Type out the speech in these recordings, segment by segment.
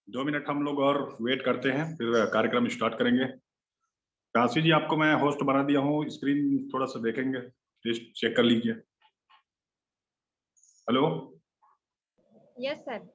2 minute हम लोग और वेट करते हैं, फिर कार्यक्रम स्टार्ट करेंगे। काशी जी, आपको मैं होस्ट बना दिया हूँ। स्क्रीन थोड़ा सा देखेंगे, टेस्ट चेक कर लीजिए। हेलो। Yes sir.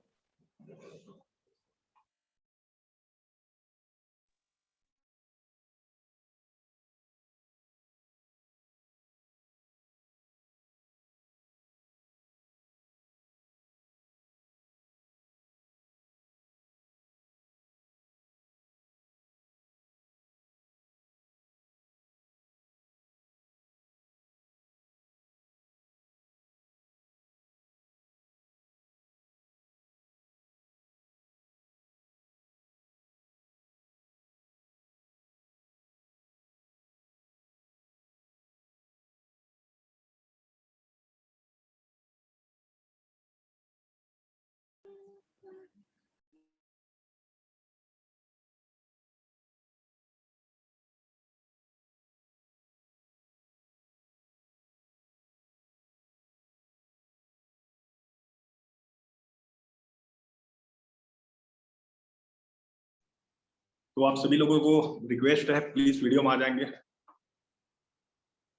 तो आप सभी लोगों को रिक्वेस्ट है, प्लीज वीडियो में आ जाएंगे।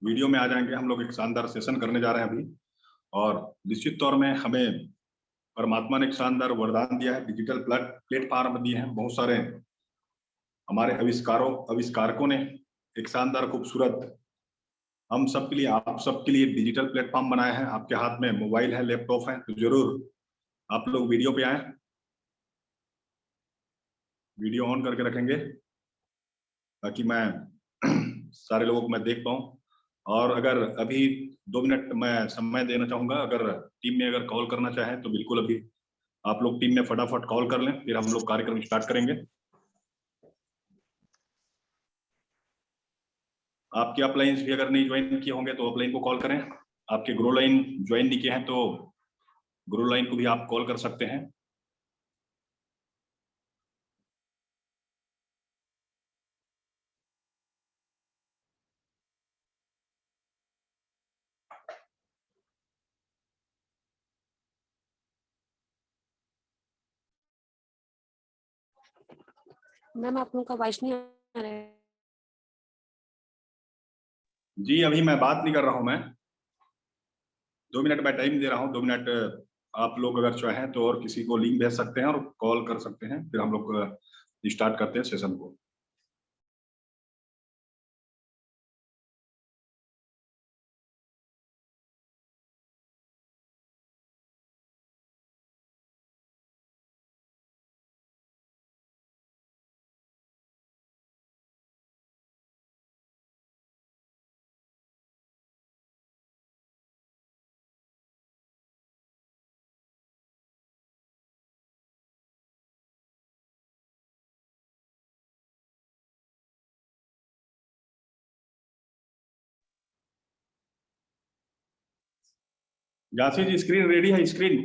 वीडियो में आ जाएंगे। हम लोग एक शानदार सेशन करने जा रहे हैं अभी, और निश्चित तौर में हमें परमात्मा ने एक शानदार वरदान दिया है। डिजिटल प्लेटफॉर्म दिए हैं बहुत सारे। हमारे आविष्कारकों ने एक शानदार खूबसूरत हम सबके लिए, आप सबके लिए डिजिटल प्लेटफॉर्म बनाया है। आपके हाथ में मोबाइल है, लैपटॉप है, तो जरूर आप लोग वीडियो पे आए। वीडियो ऑन करके रखेंगे ताकि मैं सारे लोगों को मैं देख पाऊँ। और अगर अभी 2 मिनट मैं समय देना चाहूंगा, अगर टीम में अगर कॉल करना चाहें तो बिल्कुल अभी आप लोग टीम में फटाफट कॉल कर लें, फिर हम लोग कार्यक्रम स्टार्ट करेंगे। आपके अपलाइंस भी अगर नहीं ज्वाइन किए होंगे तो अपलाइन को कॉल करें। आपके ग्रो लाइन ज्वाइन नहीं किए हैं तो ग्रो लाइन को भी आप कॉल कर सकते हैं। मैम आप लोगों का वॉइस नहीं आ रहा है। जी, अभी मैं बात नहीं कर रहा हूं। मैं 2 मिनट मैं टाइम दे रहा हूं। 2 मिनट आप लोग अगर चाहें तो और किसी को लिंक भेज सकते हैं और कॉल कर सकते हैं, फिर हम लोग स्टार्ट करते हैं सेशन को। जासी जी, स्क्रीन रेडी है? Screen,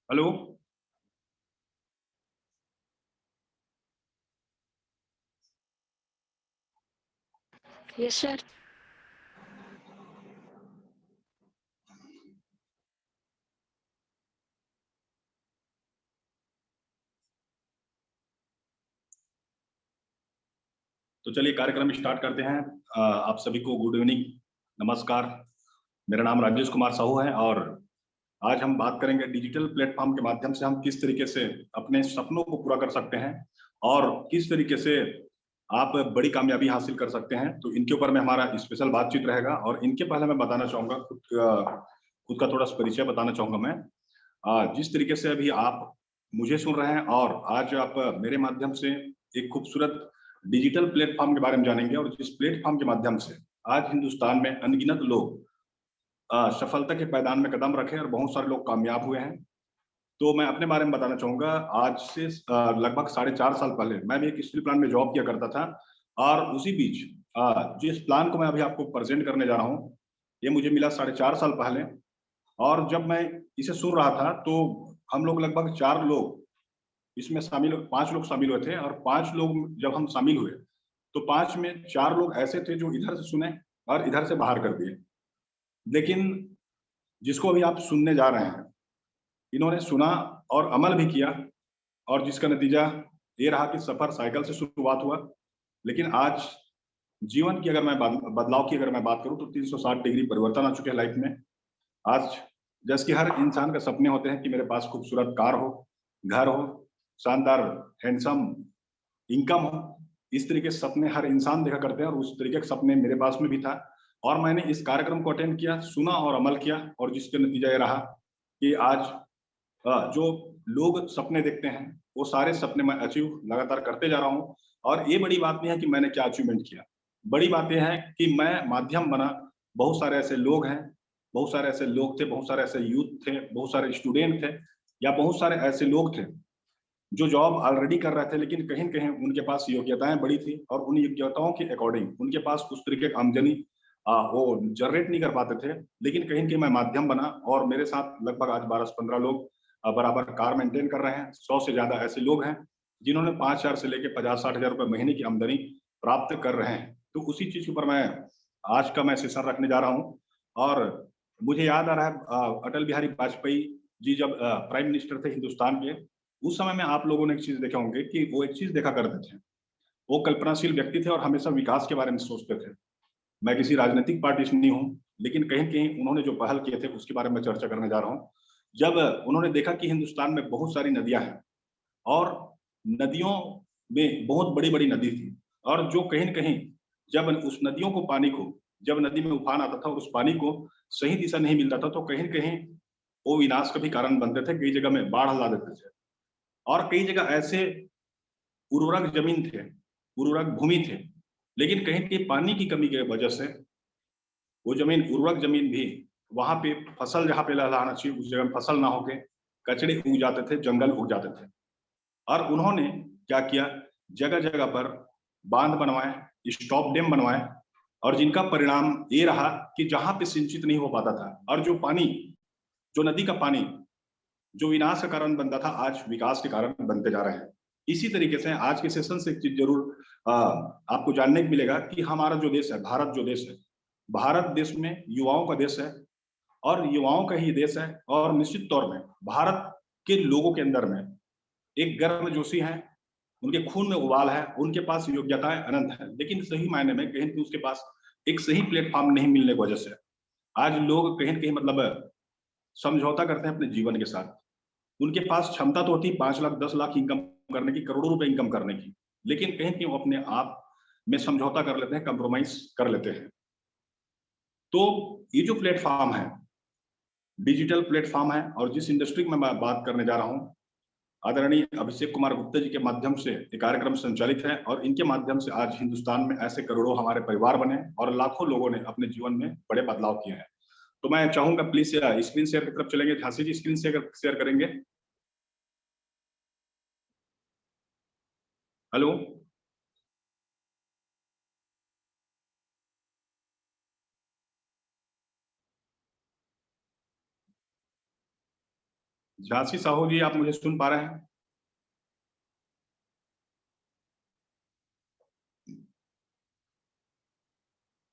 hello. Yes sir. तो चलिए कार्यक्रम स्टार्ट करते हैं। आप सभी को गुड इवनिंग, नमस्कार। मेरा नाम राजेश कुमार साहू है और आज हम बात करेंगे डिजिटल प्लेटफॉर्म के माध्यम से हम किस तरीके से अपने सपनों को पूरा कर सकते हैं और किस तरीके से आप बड़ी कामयाबी हासिल कर सकते हैं। तो इनके ऊपर में हमारा स्पेशल बातचीत रहेगा। और इनके पहले मैं बताना चाहूंगा, खुद का थोड़ा सा परिचय बताना चाहूंगा मैं। जिस तरीके से अभी आप मुझे सुन रहे हैं और आज आप मेरे माध्यम से एक खूबसूरत डिजिटल प्लेटफॉर्म के बारे में जानेंगे, और जिस प्लेटफॉर्म के माध्यम से आज हिंदुस्तान में अनगिनत लोग सफलता के पैदान में कदम रखे और बहुत सारे लोग कामयाब हुए हैं। तो मैं अपने बारे में बताना चाहूंगा। आज से लगभग 4.5 साल पहले मैं भी एक स्टील प्लांट में जॉब किया करता था, और उसी बीच जिस प्लान को मैं अभी आपको प्रेजेंट करने जा रहा हूँ, ये मुझे मिला 4.5 साल पहले। और जब मैं इसे सुन रहा था तो हम लोग लगभग 4 लोग इसमें शामिल, 5 लोग शामिल हुए थे, और 5 लोग जब हम शामिल हुए तो 5 में 4 लोग ऐसे थे जो इधर से सुने और इधर से बाहर कर दिए। लेकिन जिसको अभी आप सुनने जा रहे हैं, इन्होंने सुना और अमल भी किया, और जिसका नतीजा ये रहा कि सफर साइकिल से शुरुआत हुआ, लेकिन आज जीवन की अगर मैं बदलाव की अगर मैं बात करूं तो 360 डिग्री परिवर्तन आ चुके हैं लाइफ में। आज जैसे कि हर इंसान का सपने होते हैं कि मेरे पास खूबसूरत कार हो, घर हो, शानदार हैंडसम इनकम हो। इस तरीके के सपने हर इंसान देखा करते हैं और उस तरीके के सपने मेरे पास में भी था। और मैंने इस कार्यक्रम को अटेंड किया, सुना और अमल किया, और जिसका नतीजा ये रहा कि आज जो लोग सपने देखते हैं वो सारे सपने मैं अचीव लगातार करते जा रहा हूँ। और ये बड़ी बात नहीं है कि मैंने क्या अचीवमेंट किया, बड़ी बात यह है कि मैं माध्यम बना। बहुत सारे ऐसे लोग हैं, बहुत सारे ऐसे लोग थे, बहुत सारे ऐसे यूथ थे, बहुत सारे स्टूडेंट थे, या बहुत सारे ऐसे लोग थे जो जॉब ऑलरेडी कर रहे थे, लेकिन कहीं न कहीं उनके पास योग्यताएं बड़ी थी और उन योग्यताओं के अकॉर्डिंग उनके पास उस तरीके की आमदनी वो जनरेट नहीं कर पाते थे। लेकिन कहीं न कहीं मैं माध्यम बना और मेरे साथ लगभग आज 12 से 15 लोग बराबर कार मेंटेन कर रहे हैं। 100 से ज़्यादा ऐसे लोग हैं जिन्होंने 5,000 से लेके 50-60 हज़ार रुपए महीने की आमदनी प्राप्त कर रहे हैं। तो उसी चीज़ के ऊपर मैं आज का मैं सेशन रखने जा रहा हूँ। और मुझे याद आ रहा है अटल बिहारी वाजपेयी जी जब प्राइम मिनिस्टर थे हिंदुस्तान के, उस समय में आप लोगों ने एक चीज़ देखे होंगे कि वो एक चीज़ देखा करते थे। वो कल्पनाशील व्यक्ति थे और हमेशा विकास के बारे में सोचते थे। मैं किसी राजनीतिक पार्टी से नहीं हूँ, लेकिन कहीं न कहीं उन्होंने जो पहल किए थे उसके बारे में चर्चा करने जा रहा हूँ। जब उन्होंने देखा कि हिंदुस्तान में बहुत सारी नदियाँ हैं और नदियों में बहुत बड़ी-बड़ी नदी थी, और जो कहीं न कहीं जब उस नदियों को पानी को जब नदी में उफान आता था और उस पानी को सही दिशा नहीं मिलता था, तो कहीं न कहीं वो विनाश का भी कारण बनते थे, कई जगह में बाढ़ ला देते थे। और कई जगह ऐसे उर्वरक ज़मीन थे, उर्वरक भूमि थे, लेकिन कहीं न कहीं पानी की कमी की वजह से वो ज़मीन उर्वरक ज़मीन भी वहाँ पे फसल जहाँ पे लहलहाना चाहिए उस जगह फसल ना होके कचड़े उग जाते थे, जंगल उग जाते थे। और उन्होंने क्या किया, जगह-जगह पर बाँध बनवाए, स्टॉप डैम बनवाए, और जिनका परिणाम ये रहा कि जहाँ पे सिंचित नहीं हो पाता था और जो पानी, जो नदी का पानी जो विनाश का कारण बनता था, आज विकास के कारण बनते जा रहे हैं। इसी तरीके से आज के सेशन से एक चीज़ ज़रूर आपको जानने को मिलेगा कि हमारा जो देश है, भारत जो देश है, भारत देश में युवाओं का देश है और युवाओं का ही देश है, और निश्चित तौर में भारत के लोगों के अंदर में एक गर्मजोशी है, उनके खून में उबाल है, उनके पास योग्यताएँ अनंत हैं, लेकिन सही मायने में कहीं न कहीं उसके पास एक सही प्लेटफ़ॉर्म नहीं मिलने की वजह से आज लोग कहीं न कहीं मतलब समझौता करते हैं अपने जीवन के साथ। उनके पास क्षमता तो होती है 5 लाख, 10 लाख इनकम करने की, करोड़ों रुपए इनकम करने की, लेकिन कहीं न कहीं वो अपने आप में समझौता कर लेते हैं, कंप्रोमाइज़ कर लेते हैं। तो ये जो प्लेटफ़ॉर्म है, डिजिटल प्लेटफ़ॉर्म है, और जिस इंडस्ट्री में मैं बात करने जा रहा हूँ, आदरणीय अभिषेक कुमार गुप्ता जी के माध्यम से ये कार्यक्रम संचालित है, और इनके माध्यम से आज हिंदुस्तान में ऐसे करोड़ों हमारे परिवार बने और लाखों लोगों ने अपने जीवन में बड़े बदलाव किए हैं। तो मैं चाहूँगा प्लीज़ स्क्रीन शेयर की तरफ चलेंगे। झांसी जी स्क्रीन शेयर करेंगे? हेलो? झांसी साहू जी, आप मुझे सुन पा रहे हैं?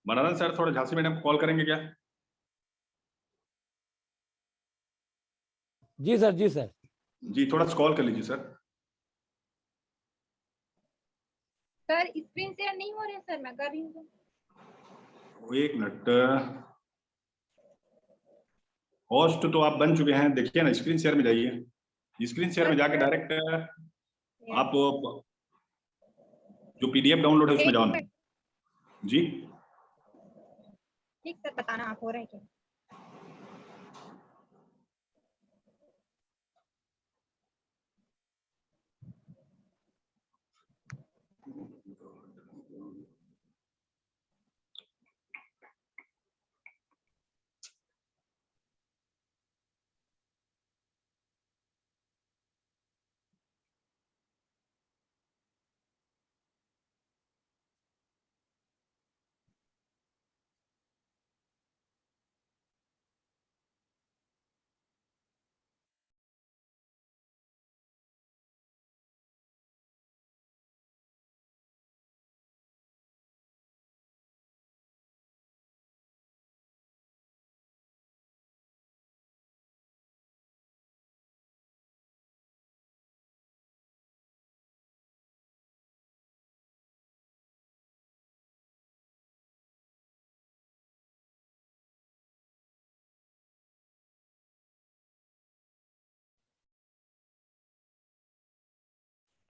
मनोरंजन सर, थोड़ा झांसी मैडम को कॉल करेंगे क्या? जी सर, जी सर। जी, थोड़ा सा कॉल कर लीजिए सर। सर स्क्रीन शेयर नहीं हो रहे सर, मैं कर रही हूँ। एक मिनट, होस्ट तो आप बन चुके हैं, देखिए ना स्क्रीन शेयर में जाइए। स्क्रीन शेयर में जाके डायरेक्ट आप जो पीडीएफ डाउनलोड है उसमें जाओ ना। जी ठीक सर, बताना आप हो रहा है क्या।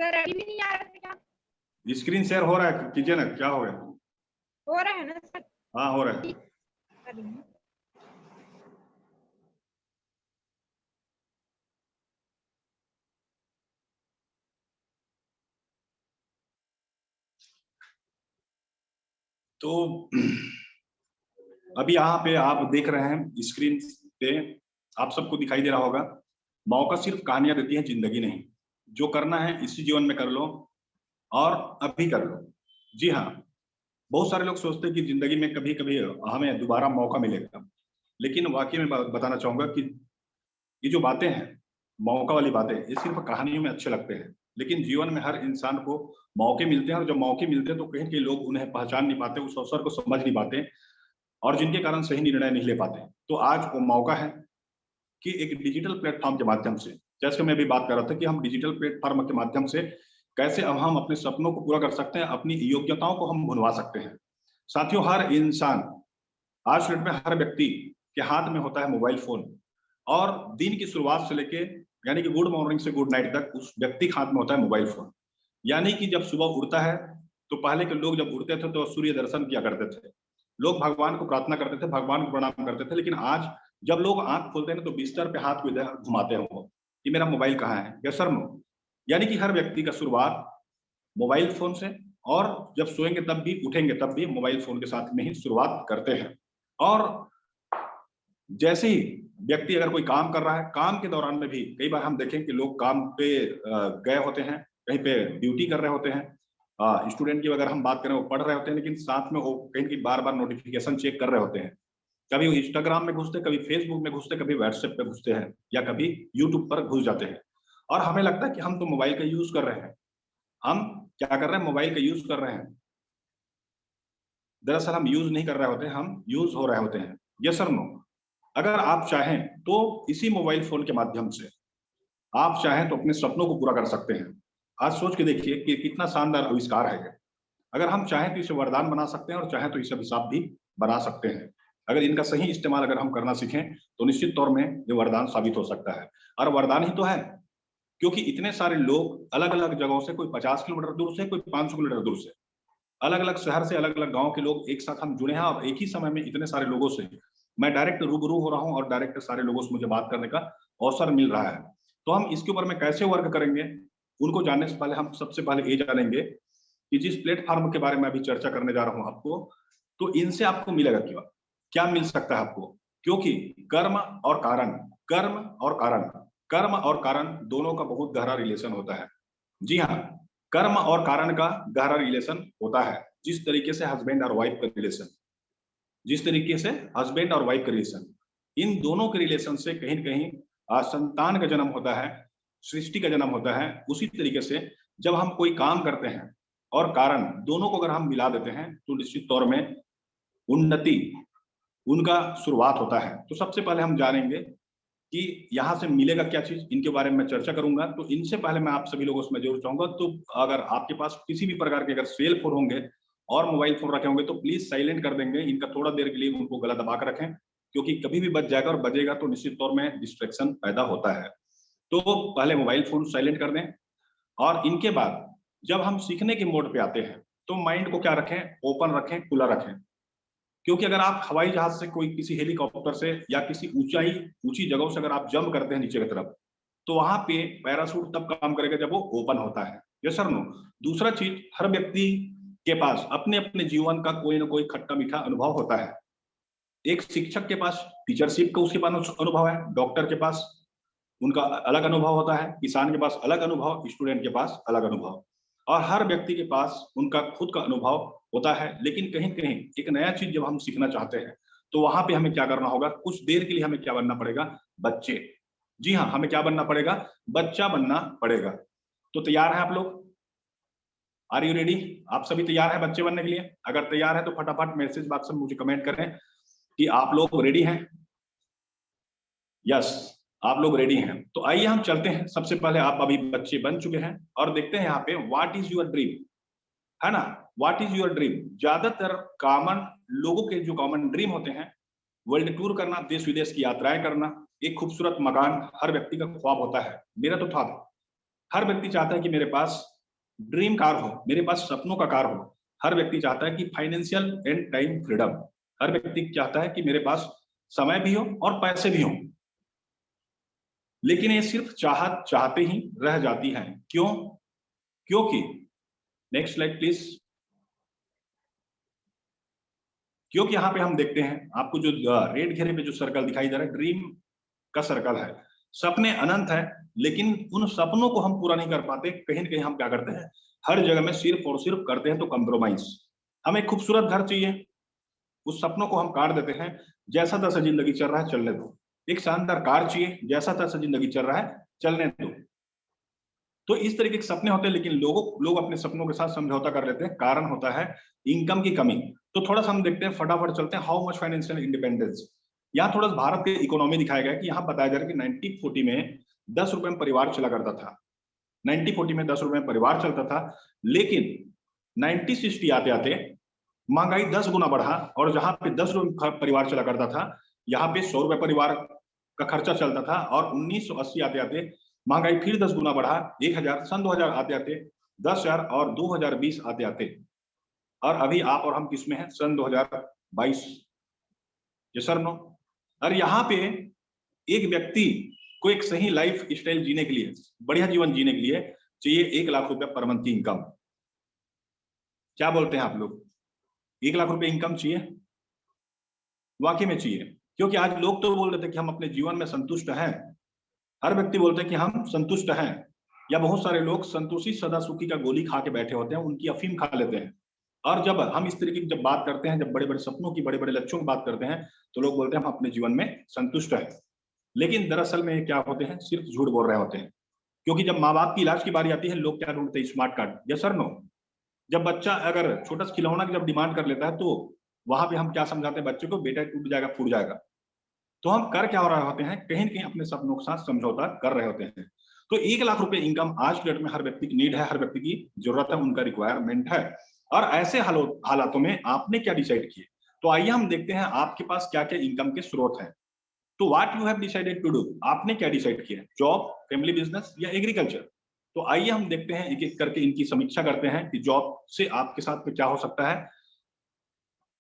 सर अभी भी नहीं आ रहा था क्या? स्क्रीन शेयर हो रहा है, कीजिए ना, क्या हो गया? हो रहा है ना सर? हाँ हो रहा है। कर रही हूँ। तो अभी यहाँ पे आप देख रहे हैं स्क्रीन पे, आप सबको दिखाई दे रहा होगा, मौका सिर्फ कहानियां देती है, जिंदगी नहीं। जो करना है इसी जीवन में कर लो और अभी कर लो। जी हाँ, बहुत सारे लोग सोचते हैं कि जिंदगी में कभी कभी हमें दोबारा मौका मिलेगा, लेकिन वाकई में बताना चाहूंगा कि ये जो बातें हैं, मौका वाली बातें, ये सिर्फ कहानियों में अच्छे लगते हैं, लेकिन जीवन में हर इंसान को मौके मिलते हैं, और जब मौके मिलते हैं तो कहीं कहीं लोग उन्हें पहचान नहीं पाते, उस अवसर को समझ नहीं पाते, और जिनके कारण सही निर्णय नहीं ले पाते। तो आज वो मौका है कि एक डिजिटल प्लेटफॉर्म के माध्यम से, जैसे मैं भी बात कर रहा था कि हम डिजिटल प्लेटफॉर्म के माध्यम से कैसे अब हम अपने सपनों को पूरा कर सकते हैं, अपनी योग्यताओं को हम भुनवा सकते हैं। साथियों, हर इंसान, आज के डेट में हर व्यक्ति के हाथ में होता है मोबाइल फोन, और दिन की शुरुआत से लेके, यानी कि गुड मॉर्निंग से गुड नाइट तक उस व्यक्ति के हाथ में होता है मोबाइल फोन। यानी कि जब सुबह उठता है तो पहले के लोग जब उठते थे तो सूर्य दर्शन किया करते थे, लोग भगवान को प्रार्थना करते थे, भगवान को प्रणाम करते थे, लेकिन आज जब लोग आंख खोलते हैं तो बिस्तर पे हाथ को इधर घुमाते हैं वो कि मेरा मोबाइल कहाँ है, या शर्म। यानी कि हर व्यक्ति का शुरुआत मोबाइल फोन से, और जब सोएंगे तब भी, उठेंगे तब भी मोबाइल फोन के साथ में ही शुरुआत करते हैं। और जैसे ही व्यक्ति अगर कोई काम कर रहा है, काम के दौरान में भी कई बार हम देखें कि लोग काम पे गए होते हैं, कहीं पे ड्यूटी कर रहे होते हैं। स्टूडेंट की अगर हम बात करें, वो पढ़ रहे होते हैं, लेकिन साथ में वो कहीं कहीं बार बार नोटिफिकेशन चेक कर रहे होते हैं। कभी वो इंस्टाग्राम में घुसते, कभी फेसबुक में घुसते, कभी व्हाट्सएप पे घुसते हैं, या कभी यूट्यूब पर घुस जाते हैं। और हमें लगता है कि हम तो मोबाइल का यूज कर रहे हैं। हम क्या कर रहे हैं? मोबाइल का यूज कर रहे हैं। दरअसल हम यूज नहीं कर रहे होते, हम यूज हो रहे होते हैं। यस और नो? अगर आप चाहें तो इसी मोबाइल फोन के माध्यम से आप चाहें तो अपने सपनों को पूरा कर सकते हैं। आज सोच के देखिए कि कितना शानदार आविष्कार है ये। अगर हम चाहें तो इसे वरदान बना सकते हैं, और चाहें तो इसे अभिशाप भी बना सकते हैं। अगर इनका सही इस्तेमाल अगर हम करना सीखें तो निश्चित तौर में ये वरदान साबित हो सकता है। और वरदान ही तो है, क्योंकि इतने सारे लोग अलग अलग जगहों से, कोई 50 किलोमीटर दूर से, कोई 500 किलोमीटर दूर से, अलग अलग शहर से, अलग अलग गांव के लोग एक साथ हम जुड़े हैं, और एक ही समय में इतने सारे लोगों से मैं डायरेक्ट रूबरू हो रहा हूं, और डायरेक्ट सारे लोगों से मुझे बात करने का अवसर मिल रहा है। तो हम इसके ऊपर में कैसे वर्क करेंगे, उनको जानने से पहले हम सबसे पहले ये जानेंगे कि जिस प्लेटफॉर्म के बारे में अभी चर्चा करने जा रहा हूं आपको, तो इनसे आपको मिलेगा क्या, क्या मिल सकता है आपको। क्योंकि कर्म और कारण, कर्म और कारण, कर्म और कारण दोनों का बहुत गहरा रिलेशन होता है। जी हाँ, कर्म और कारण का गहरा रिलेशन होता है। जिस तरीके से हस्बैंड और वाइफ का रिलेशन, जिस तरीके से हस्बैंड और वाइफ का रिलेशन, इन दोनों के रिलेशन से कहीं न कहीं संतान का जन्म होता है, सृष्टि का जन्म होता है। उसी तरीके से जब हम कोई काम करते हैं और कारण दोनों को अगर हम मिला देते हैं तो निश्चित तौर में उन्नति, उनका शुरुआत होता है। तो सबसे पहले हम जानेंगे कि यहाँ से मिलेगा क्या चीज, इनके बारे में मैं चर्चा करूंगा। तो इनसे पहले मैं आप सभी लोगों से मैं जरूर चाहूंगा, तो अगर आपके पास किसी भी प्रकार के अगर सेल फोन होंगे और मोबाइल फोन रखे होंगे तो प्लीज साइलेंट कर देंगे इनका, थोड़ा देर के लिए उनको गला दबा कर रखें, क्योंकि कभी भी बच जाएगा, और बजेगा तो निश्चित तौर में डिस्ट्रैक्शन पैदा होता है। तो पहले मोबाइल फोन साइलेंट कर दें, और इनके बाद जब हम सीखने के मोड पे आते हैं तो माइंड को क्या रखें, ओपन रखें, खुला रखें। क्योंकि अगर आप हवाई जहाज से, कोई किसी हेलीकॉप्टर से, या किसी ऊंची जगहों से अगर आप जंप करते हैं नीचे की तरफ, तो वहां पे पैराशूट तब काम करेगा जब वो ओपन होता है। Yes sir no? दूसरा चीज, हर व्यक्ति के पास अपने अपने जीवन का कोई ना कोई खट्टा मीठा अनुभव होता है। एक शिक्षक के पास टीचरशिप का उसके पास अनुभव है, डॉक्टर के पास उनका अलग अनुभव होता है, किसान के पास अलग अनुभव, स्टूडेंट के पास अलग अनुभव, और हर व्यक्ति के पास उनका खुद का अनुभव होता है। लेकिन कहीं कहीं एक नया चीज जब हम सीखना चाहते हैं तो वहां पे हमें क्या करना होगा, कुछ देर के लिए हमें क्या बनना पड़ेगा, बच्चे। जी हाँ, हमें क्या बनना पड़ेगा, बच्चा बनना पड़ेगा। तो तैयार है आप लोग? Are you ready? आप सभी तैयार हैं बच्चे बनने के लिए? अगर तैयार है तो फटाफट मैसेज बॉक्स में मुझे कमेंट करें कि आप लोग रेडी हैं। यस, आप लोग रेडी हैं। तो आइए हम चलते हैं। सबसे पहले आप अभी बच्चे बन चुके हैं, और देखते हैं यहाँ पे व्हाट इज योर ड्रीम, है ना? What is your dream? ज्यादातर कॉमन लोगों के जो कॉमन ड्रीम होते हैं, वर्ल्ड टूर करना, देश विदेश की यात्राएं करना, एक खूबसूरत मकान हर व्यक्ति का ख्वाब होता है। मेरा तो था। हर व्यक्ति चाहता है कि मेरे पास ड्रीम कार हो, मेरे पास सपनों का कार हो। हर व्यक्ति चाहता है कि फाइनेंशियल एंड टाइम फ्रीडम, हर व्यक्ति चाहता है कि मेरे पास समय भी हो और पैसे भी हो। लेकिन ये सिर्फ चाहते ही रह जाती हैं। क्यों? क्योंकि, नेक्स्ट स्लाइड प्लीज। क्योंकि यहाँ पे हम देखते हैं, आपको जो रेड घेरे पे जो सर्कल दिखाई दे रहा है, ड्रीम का सर्कल है। सपने अनंत है, लेकिन उन सपनों को हम पूरा नहीं कर पाते। कहीं ना कहीं हम क्या करते हैं, हर जगह में सिर्फ और सिर्फ करते हैं तो कंप्रोमाइज। हमें खूबसूरत घर चाहिए, उस सपनों को हम काट देते हैं। जैसा तैसा जिंदगी चल रहा है चलने दो। एक शानदार कार चाहिए, जैसा तैसा जिंदगी चल रहा है चलने दो। तो इस तरीके के सपने होते हैं, लेकिन लोग अपने सपनों के साथ समझौता कर लेते हैं। कारण होता है इनकम की कमी। तो थोड़ा सा हम देखते हैं, फटाफट चलते हैं, हाउ मच फाइनेंशियल इंडिपेंडेंस। यहाँ थोड़ा भारत के इकोनॉमी दिखाया गया है कि यहाँ बताया जा रहा है कि 1940 में 10 रुपए में परिवार चला करता था। 1940 में 10 रुपए में परिवार चलता था, लेकिन 1960 आते आते महंगाई 10 गुना बढ़ा, और जहां पे 10 रुपए परिवार चला करता था, यहाँ पे 100 रुपए परिवार का खर्चा चलता था। और 1980 आते आते महंगाई फिर 10 गुना बढ़ा, 1000, सन 2000 आते आते 10,000, और 2020 आते आते, और अभी आप और हम किसमें हैं, सन 2022। ये सर नो। और यहाँ पे एक व्यक्ति को एक सही लाइफ स्टाइल जीने के लिए, बढ़िया जीवन जीने के लिए चाहिए 1 लाख रुपए पर मंथ की इनकम। क्या बोलते हैं आप लोग? 1 लाख रुपए इनकम चाहिए? वाकई में चाहिए, क्योंकि आज लोग तो बोल रहे थे कि हम अपने जीवन में संतुष्ट हैं। हर व्यक्ति बोलते हैं कि हम संतुष्ट हैं, या बहुत सारे लोग संतुष्टि सदा सुखी का गोली खा के बैठे होते हैं, उनकी अफीम खा लेते हैं। और जब हम इस तरीके की जब बात करते हैं, जब बड़े बड़े सपनों की, बड़े बड़े लक्ष्यों की बात करते हैं, तो लोग बोलते हैं हम अपने जीवन में संतुष्ट हैं। लेकिन दरअसल में क्या होते हैं, सिर्फ झूठ बोल रहे होते हैं। क्योंकि जब माँ बाप की इलाज की बारी आती है, लोग क्या ढूंढते हैं, smart card. Yes sir no. जब बच्चा अगर छोटा सा खिलौना की जब डिमांड कर लेता है, तो वहां पे हम क्या समझाते हैं बच्चे को, बेटा टूट जाएगा, फूट जाएगा। तो हम कर क्या हो रहे होते हैं, कहीं न कहीं अपने सपनों के साथ समझौता कर रहे होते हैं। तो 1 लाख रुपए इनकम आज के डेट में हर व्यक्ति की नीड है, हर व्यक्ति की जरूरत है, उनका रिक्वायरमेंट है। और ऐसे हालातों में आपने क्या डिसाइड किए? तो आइए हम देखते हैं आपके पास क्या-क्या इनकम के स्रोत हैं। तो what you have decided to do, आपने क्या डिसाइड किया? जॉब, फैमिली बिजनेस या एग्रीकल्चर? तो आइए हम देखते हैं, एक-एक करके इनकी समीक्षा करते हैं कि जॉब से आपके साथ में क्या हो सकता है।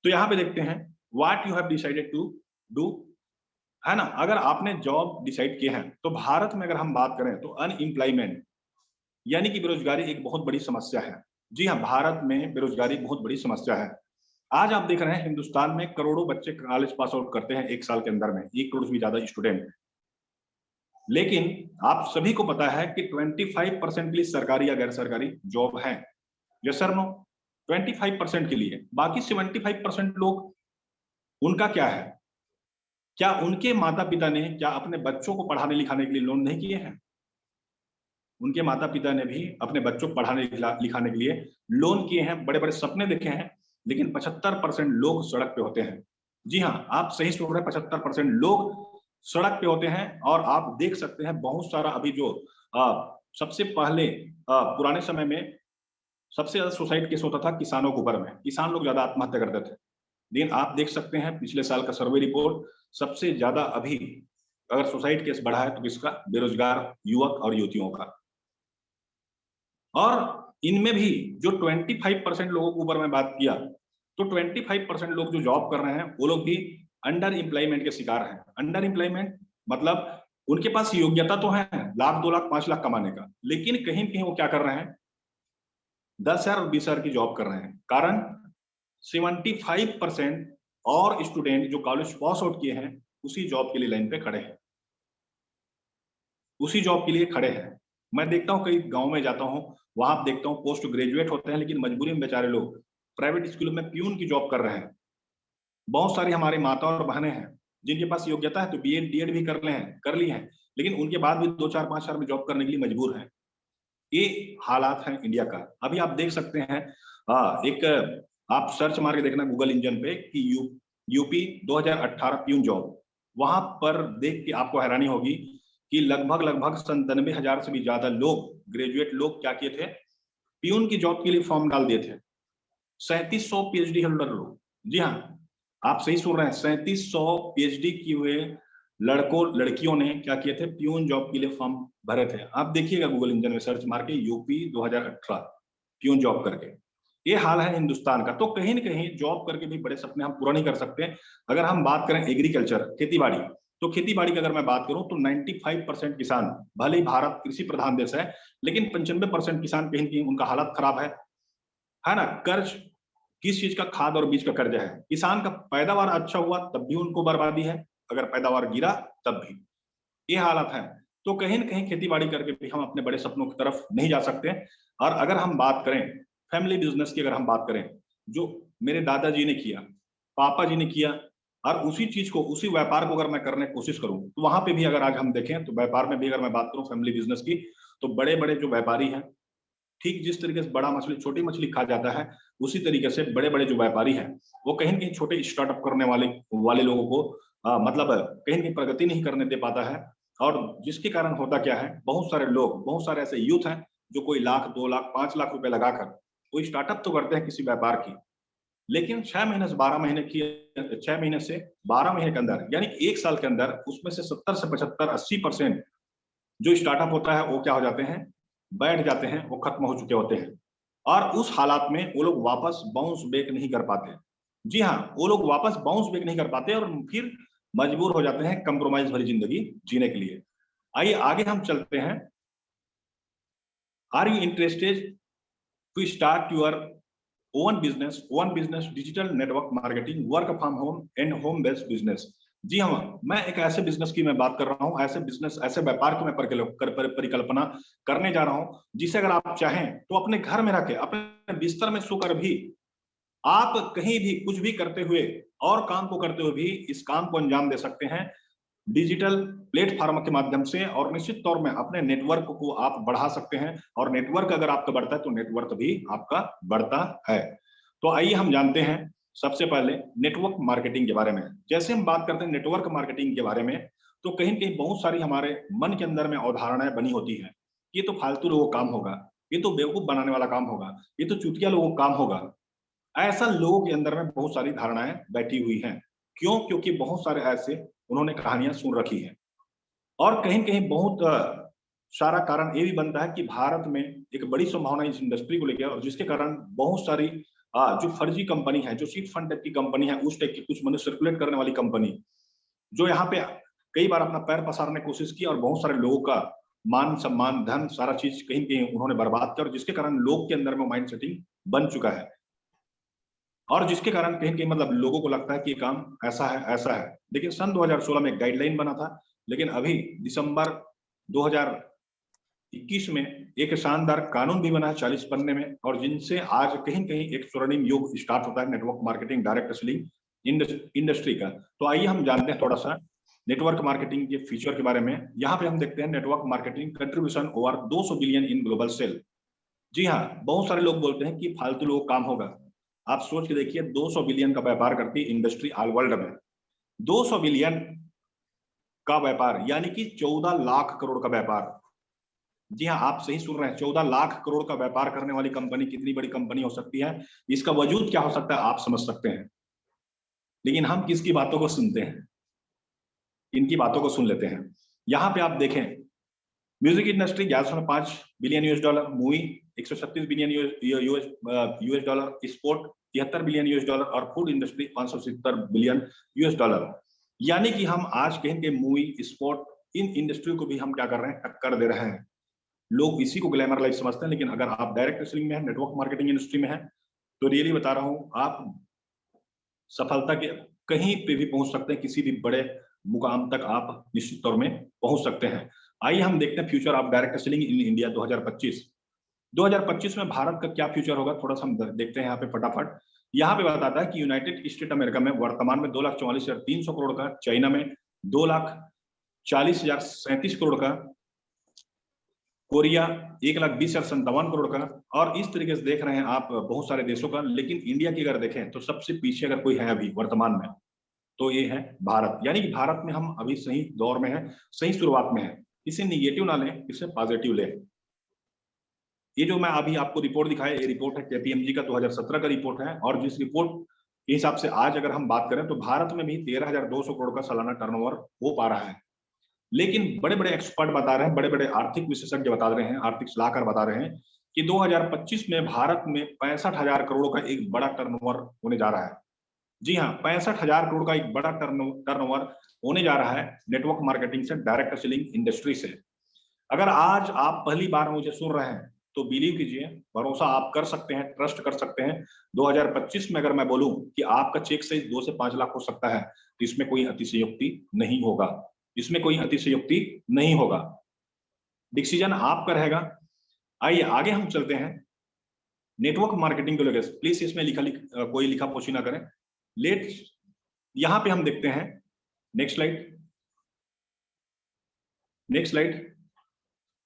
तो यहाँ पे देखते हैं, what you have decided to do, है ना? अगर आपने जॉब डिसाइड किए हैं, तो भारत में अगर हम बात करें तो अनएम्प्लॉयमेंट यानी कि बेरोजगारी एक बहुत बड़ी समस्या है। जी हाँ, भारत में बेरोजगारी बहुत बड़ी समस्या है। आज आप देख रहे हैं हिंदुस्तान में करोड़ों बच्चे कॉलेज पास आउट करते हैं 1 साल के अंदर में, 1 करोड़ से भी ज्यादा स्टूडेंट। लेकिन आप सभी को पता है कि 25% के लिए सरकारी या गैर सरकारी जॉब है। Yes sir no? 25% के लिए, बाकी 75% लोग, उनका क्या है? क्या उनके माता-पिता ने क्या अपने बच्चों को पढ़ाने लिखाने के लिए लोन नहीं किए हैं? उनके माता-पिता ने भी अपने बच्चों को पढ़ाने लिखाने के लिए लोन किए हैं, बड़े-बड़े सपने देखे हैं, लेकिन 75% लोग सड़क पे होते हैं। जी हाँ, आप सही सुन रहे हैं, 75% लोग सड़क पे होते हैं। और आप देख सकते हैं बहुत सारा अभी जो सबसे पहले पुराने समय में सबसे ज्यादा सुसाइड केस होता था किसानों के ऊपर में, किसान लोग ज्यादा आत्महत्या करते थे। लेकिन आप देख सकते हैं पिछले साल का सर्वे रिपोर्ट, सबसे ज्यादा अभी अगर सुसाइड केस बढ़ा है तो किसका? बेरोजगार युवक और युवतियों का। और इनमें भी जो 25% लोगों के ऊपर मैं बात किया, तो 25% लोग जो जॉब कर रहे हैं, वो लोग भी अंडर एम्प्लॉयमेंट के शिकार हैं। अंडर एम्प्लॉयमेंट मतलब उनके पास योग्यता तो है लाख, 2 लाख, 5 लाख कमाने का, लेकिन कहीं न कहीं वो क्या कर रहे हैं, 10,000 और 20,000 की जॉब कर रहे हैं। कारण 75% और स्टूडेंट जो कॉलेज पास आउट किए हैं, उसी जॉब के लिए लाइन पे खड़े हैं, उसी जॉब के लिए खड़े हैं। मैं देखता हूँ कई गाँव में जाता हूँ, वहाँ देखता हूँ पोस्ट ग्रेजुएट होते हैं, लेकिन मजबूरी में बेचारे लोग प्राइवेट स्कूलों में प्यून की जॉब कर रहे हैं। बहुत सारी हमारी माता और बहनें हैं, जिनके पास योग्यता है तो बीएड, डीएड भी कर ली हैं, लेकिन उनके बाद भी 2, 4, 5 साल में जॉब करने के लिए मजबूर हैं। ये हालात हैं इंडिया का। अभी आप देख सकते हैं, एक आप सर्च मार के देखना गूगल इंजन पे कि यूपी 2018 प्यून जॉब, वहां पर देख के आपको हैरानी होगी कि लगभग 97,000 से भी ज्यादा लोग, ग्रेजुएट लोग क्या किए थे, प्यून की जॉब के लिए फॉर्म डाल दिए थे। 3700 पीएचडी होल्डर लोग, जी हाँ, आप सही सुन रहे हैं, 3700 पीएचडी किए हुए लड़कों लड़कियों ने क्या किए थे, प्यून जॉब के लिए फॉर्म भरे थे। आप देखिएगा गूगल इंजन में सर्च मार के यूपी 2018। क्यों जॉब करके। ये हाल है हिंदुस्तान का। तो कहीं न कहीं जॉब करके भी बड़े सपने हम पूरा नहीं कर सकते। अगर हम बात करें एग्रीकल्चर, खेती-बाड़ी, तो खेती-बाड़ी की अगर मैं बात करूं तो 95% किसान, भले ही भारत कृषि प्रधान देश है, लेकिन 95% किसान कहीं न कहीं उनका हालत खराब है ना? कर्ज, किस चीज का? खाद और बीज का कर्ज है। किसान का पैदावार अच्छा हुआ तब भी उनको बर्बादी है, अगर पैदावार गिरा तब भी। ये हालत है। तो कहीं न कहीं खेती-बाड़ी करके भी हम अपने बड़े सपनों की तरफ नहीं जा सकते। और अगर हम बात करें फैमिली बिज़नेस की, अगर हम बात करें, जो मेरे दादाजी ने किया, पापा जी ने किया, और उसी चीज़ को, उसी व्यापार को अगर मैं करने की कोशिश करूँ, तो वहाँ पे भी अगर आज हम देखें, तो व्यापार में भी अगर मैं बात करूँ फैमिली बिज़नेस की, तो बड़े-बड़े जो व्यापारी हैं, ठीक जिस तरीके से बड़ा मछली छोटी मछली खा जाता है, उसी तरीके से बड़े-बड़े जो व्यापारी हैं, वो कहीं न कहीं छोटे स्टार्टअप करने वाले वाले लोगों को मतलब कहीं न कहीं प्रगति नहीं करने दे पाता है। और जिसके कारण होता क्या है, बहुत सारे लोग, बहुत सारे ऐसे यूथ हैं, जो कोई लाख, 2 लाख, 5 लाख रुपए लगाकर कोई स्टार्टअप तो करते हैं किसी व्यापार की, लेकिन 6 महीने से 12 महीने की 6 महीने से 12 महीने के अंदर, यानी कि 1 साल के अंदर उसमें से 70 से 75, 80% जो स्टार्टअप होता है, वो क्या हो जाते हैं, बैठ जाते हैं, वो खत्म हो चुके होते हैं। और उस हालात में वो लोग वापस बाउंस बैक नहीं कर पाते। जी हाँ, वो लोग वापस बाउंस बैक नहीं कर पाते और फिर मजबूर हो जाते हैं कंप्रोमाइज़ भरी ज़िंदगी जीने के लिए। आइए आगे हम चलते हैं। Are you interested to start your own business, digital network marketing, work from home and home based business? जी हाँ, मैं एक ऐसे बिज़नेस की मैं बात कर रहा हूँ, ऐसे बिज़नेस, ऐसे व्यापार की मैं परिकल्पना करने जा रहा हूँ, जिसे अगर आप चाहें तो अपने घर में रह के, अपने बिस्तर में सोकर भी, आप कहीं भी कुछ भी करते हुए और काम को करते हुए भी इस काम को अंजाम दे सकते हैं, डिजिटल प्लेटफ़ॉर्म के माध्यम से। और निश्चित तौर में अपने नेटवर्क को आप बढ़ा सकते हैं, और नेटवर्क अगर आपका बढ़ता है, तो नेटवर्थ भी आपका बढ़ता है। तो आइए हम जानते हैं सबसे पहले नेटवर्क मार्केटिंग के बारे में। जैसे हम बात करते हैं नेटवर्क मार्केटिंग के बारे में, तो कहीं न कहीं बहुत सारी हमारे मन के अंदर में अवधारणाएँ बनी होती हैं। ये तो फालतू लोगों का काम होगा, ये तो बेवकूफ़ बनाने वाला काम होगा, ये तो चूतिया लोगों का काम होगा। ऐसा लोगों के अंदर में बहुत सारी धारणाएँ बैठी हुई हैं। क्यों? क्योंकि बहुत सारे ऐसे उन्होंने कहानियाँ सुन रखी हैं। और कहीं न कहीं बहुत सारा कारण ये भी बनता है कि भारत में एक बड़ी संभावना इस इंडस्ट्री को लेके है, और जिसके कारण बहुत सारी जो फर्जी कंपनी है, जो चिट फंड टाइप की कंपनी है, उस टाइप की कुछ मनी सर्कुलेट करने वाली कंपनी, जो यहाँ पे कई बार अपना पैर पसारने की कोशिश की, और बहुत सारे लोगों का मान, सम्मान, धन, सारा चीज़ कहीं न कहीं उन्होंने बर्बाद किया, और जिसके कारण लोग के अंदर में माइंड सेटिंग बन चुका है। और जिसके कारण कहीं न कहीं मतलब लोगों को लगता है कि ये काम ऐसा है, ऐसा है। लेकिन सन 2016 में एक गाइडलाइन बना था, लेकिन अभी दिसंबर 2021 में एक शानदार कानून भी बना है 40 पन्ने में, और जिनसे आज कहीं न कहीं एक स्वर्णिम युग स्टार्ट होता है network marketing, direct selling industry का। तो आइए हम जानते हैं थोड़ा-सा नेटवर्क मार्केटिंग के फीचर के बारे में। यहाँ पे हम देखते हैं network marketing contribution over 200 billion in global sale. जी हाँ, बहुत सारे लोग बोलते हैं कि फालतू लोगों का काम होगा। आप सोच के देखिए, 200 बिलियन का व्यापार करती है इंडस्ट्री ऑल वर्ल्ड में। 200 बिलियन का व्यापार यानी कि 14 लाख करोड़ का व्यापार। जी हाँ, आप सही सुन रहे हैं, 14 लाख करोड़ का व्यापार करने वाली कंपनी कितनी बड़ी कंपनी हो सकती है, इसका वजूद क्या हो सकता है, आप समझ सकते हैं। लेकिन हम किसकी बातों को सुनते हैं? इनकी बातों को सुन लेते हैं। यहाँ पे आप देखें, music industry 1105 billion US dollar, movie 136 billion US dollar, sport 73 billion US dollar, और food industry 570 billion US dollar. यानी कि हम आज कहेंगे मूवी, स्पोर्ट, इन इंडस्ट्री को भी हम क्या कर रहे हैं, टक्कर दे रहे हैं। लोग इसी को ग्लैमर लाइफ समझते हैं, लेकिन अगर आप डायरेक्ट सेलिंग में है, नेटवर्क मार्केटिंग इंडस्ट्री में है, तो रियली बता रहा हूँ, आप सफलता के कहीं पे भी पहुंच सकते हैं, किसी भी बड़े मुकाम तक आप निश्चित तौर में पहुंच सकते हैं। आइए हम देखते हैं future of direct selling in India 2025। 2025 में भारत का क्या फ्यूचर होगा, थोड़ा-सा हम देखते हैं यहाँ पे फटाफट। यहाँ पे बताता है कि यूनाइटेड स्टेट अमेरिका में वर्तमान में 2,44,300 करोड़ का, चाइना में 2,40,37 करोड़ का, कोरिया 1,20,57 करोड़ का, और इस तरीके से देख रहे हैं आप बहुत सारे देशों का। लेकिन इंडिया की अगर देखें तो सबसे पीछे अगर कोई है अभी वर्तमान में, तो ये है भारत। यानी कि भारत में हम अभी सही दौर में हैं, सही शुरुआत में हैं। इसे नेगेटिव ना लें, इसे पॉजिटिव लें। ये जो मैं अभी आपको रिपोर्ट दिखाया, ये रिपोर्ट है केपीएमजी का 2017 का रिपोर्ट है, और जिस रिपोर्ट के हिसाब से आज अगर हम बात करें, तो भारत में भी 13,200 करोड़ का सालाना टर्नओवर हो पा रहा है। लेकिन बड़े-बड़े एक्सपर्ट बता रहे हैं, बड़े-बड़े आर्थिक विशेषज्ञ बता रहे हैं, आर्थिक सलाहकार बता रहे हैं कि 2025 में भारत में 65,000 करोड़ का एक बड़ा टर्नओवर होने जा रहा है। जी हाँ, 65,000 करोड़ का एक बड़ा टर्नओवर होने जा रहा है नेटवर्क मार्केटिंग से, डायरेक्ट सेलिंग इंडस्ट्री से। अगर आज आप पहली बार मुझे सुन रहे हैं तो बिलीव कीजिए, भरोसा आप कर सकते हैं, ट्रस्ट कर सकते हैं। 2025 में अगर मैं बोलूं कि आपका चेक साइज 2 से 5 लाख हो सकता है, तो इसमें कोई अतिशयोक्ति नहीं होगा, इसमें कोई अतिशयोक्ति नहीं होगा। डिसीजन आपका रहेगा। आइए आगे हम चलते हैं। नेटवर्क मार्केटिंग को लेकर प्लीज इसमें कोई लिखा पोछी ना करें। यहां पे हम देखते हैं, next slide, next slide.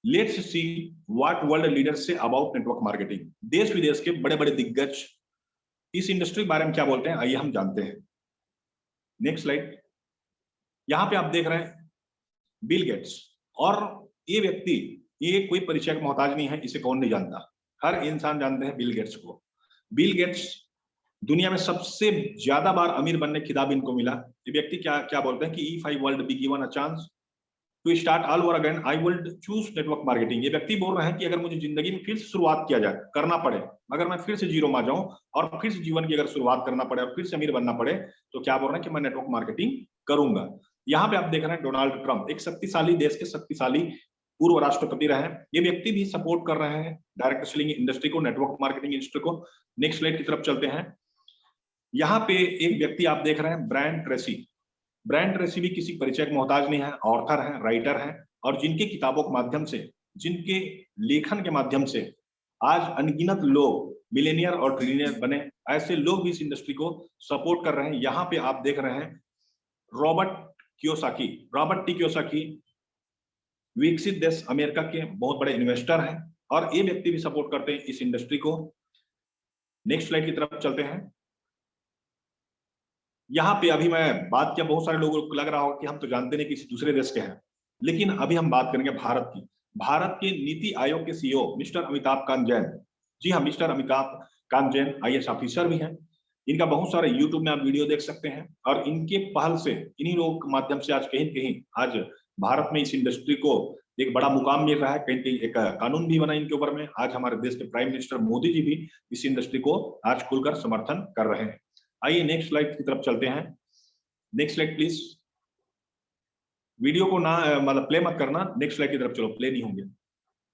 Let's see what world leaders say about network marketing. देश विदेश के बड़े बड़े दिग्गज इस इंडस्ट्री के बारे में क्या बोलते हैं, आइए हम जानते हैं। Next slide. यहां पे आप देख रहे हैं बिल गेट्स, और ये व्यक्ति, ये कोई परिचय का मोहताज नहीं है, इसे कौन नहीं जानता, हर इंसान जानते हैं बिल गेट्स को। बिल गेट्स दुनिया में सबसे ज्यादा बार अमीर बनने का खिताब इनको मिला। ये व्यक्ति क्या क्या बोलते हैं कि if I would be given a chance to start all over again I will choose network marketing. ये व्यक्ति बोल रहे हैं कि अगर मुझे जिंदगी में फिर से शुरुआत किया जाए, करना पड़े, अगर मैं फिर से जीरो में आ जाऊं और फिर से जीवन की अगर शुरुआत करना पड़े और फिर से अमीर बनना पड़े, तो क्या बोल रहे हैं कि मैं नेटवर्क मार्केटिंग करूंगा। यहाँ पे आप देख रहे हैं डोनाल्ड ट्रंप, एक शक्तिशाली, देश के शक्तिशाली पूर्व राष्ट्रपति रहे हैं, ये व्यक्ति भी सपोर्ट कर रहे हैं डायरेक्ट सेलिंग इंडस्ट्री को, नेटवर्क मार्केटिंग इंडस्ट्री को। नेक्स्ट स्लाइड की तरफ चलते हैं। यहाँ पे एक व्यक्ति आप देख रहे हैं, ब्रायन ट्रेसी। ब्रायन ट्रेसी भी किसी परिचय का मोहताज नहीं है, ऑथर है, राइटर है, और जिनके किताबों के माध्यम से, जिनके लेखन के माध्यम से आज अनगिनत लोग मिलेनियर और ट्रिलियनियर बने, ऐसे लोग भी इस इंडस्ट्री को सपोर्ट कर रहे हैं। यहाँ पे आप देख रहे हैं Robert Kiyosaki. Robert T Kiyosaki विकसित देश अमेरिका के बहुत बड़े इन्वेस्टर हैं, और ये व्यक्ति भी सपोर्ट करते हैं इस इंडस्ट्री को। नेक्स्ट स्लाइड की तरफ चलते हैं। यहाँ पे अभी मैं बात किया, बहुत सारे लोगों को लग रहा होगा कि हम तो जानते नहीं किसी दूसरे देश के हैं, लेकिन अभी हम बात करेंगे भारत की। भारत के नीति आयोग के सीईओ मिस्टर अमिताभ कांत जैन। जी हाँ, mister Amitabh Kant Jain IAS officer भी हैं। इनका बहुत सारे यूट्यूब में आप वीडियो देख सकते हैं, और इनके पहल से, इन्हीं लोगों के माध्यम से आज कहीं कहीं आज भारत में इस इंडस्ट्री को एक बड़ा मुकाम मिल रहा है। कहीं कहीं एक कानून भी बना इनके ऊपर में। आज हमारे देश के प्राइम मिनिस्टर मोदी जी भी इस इंडस्ट्री को आज खुलकर समर्थन कर रहे हैं। आइए नेक्स्ट स्लाइड की तरफ चलते हैं। Next slide please. वीडियो को ना मतलब प्ले मत करना, नेक्स्ट स्लाइड की तरफ चलो, प्ले नहीं होंगे।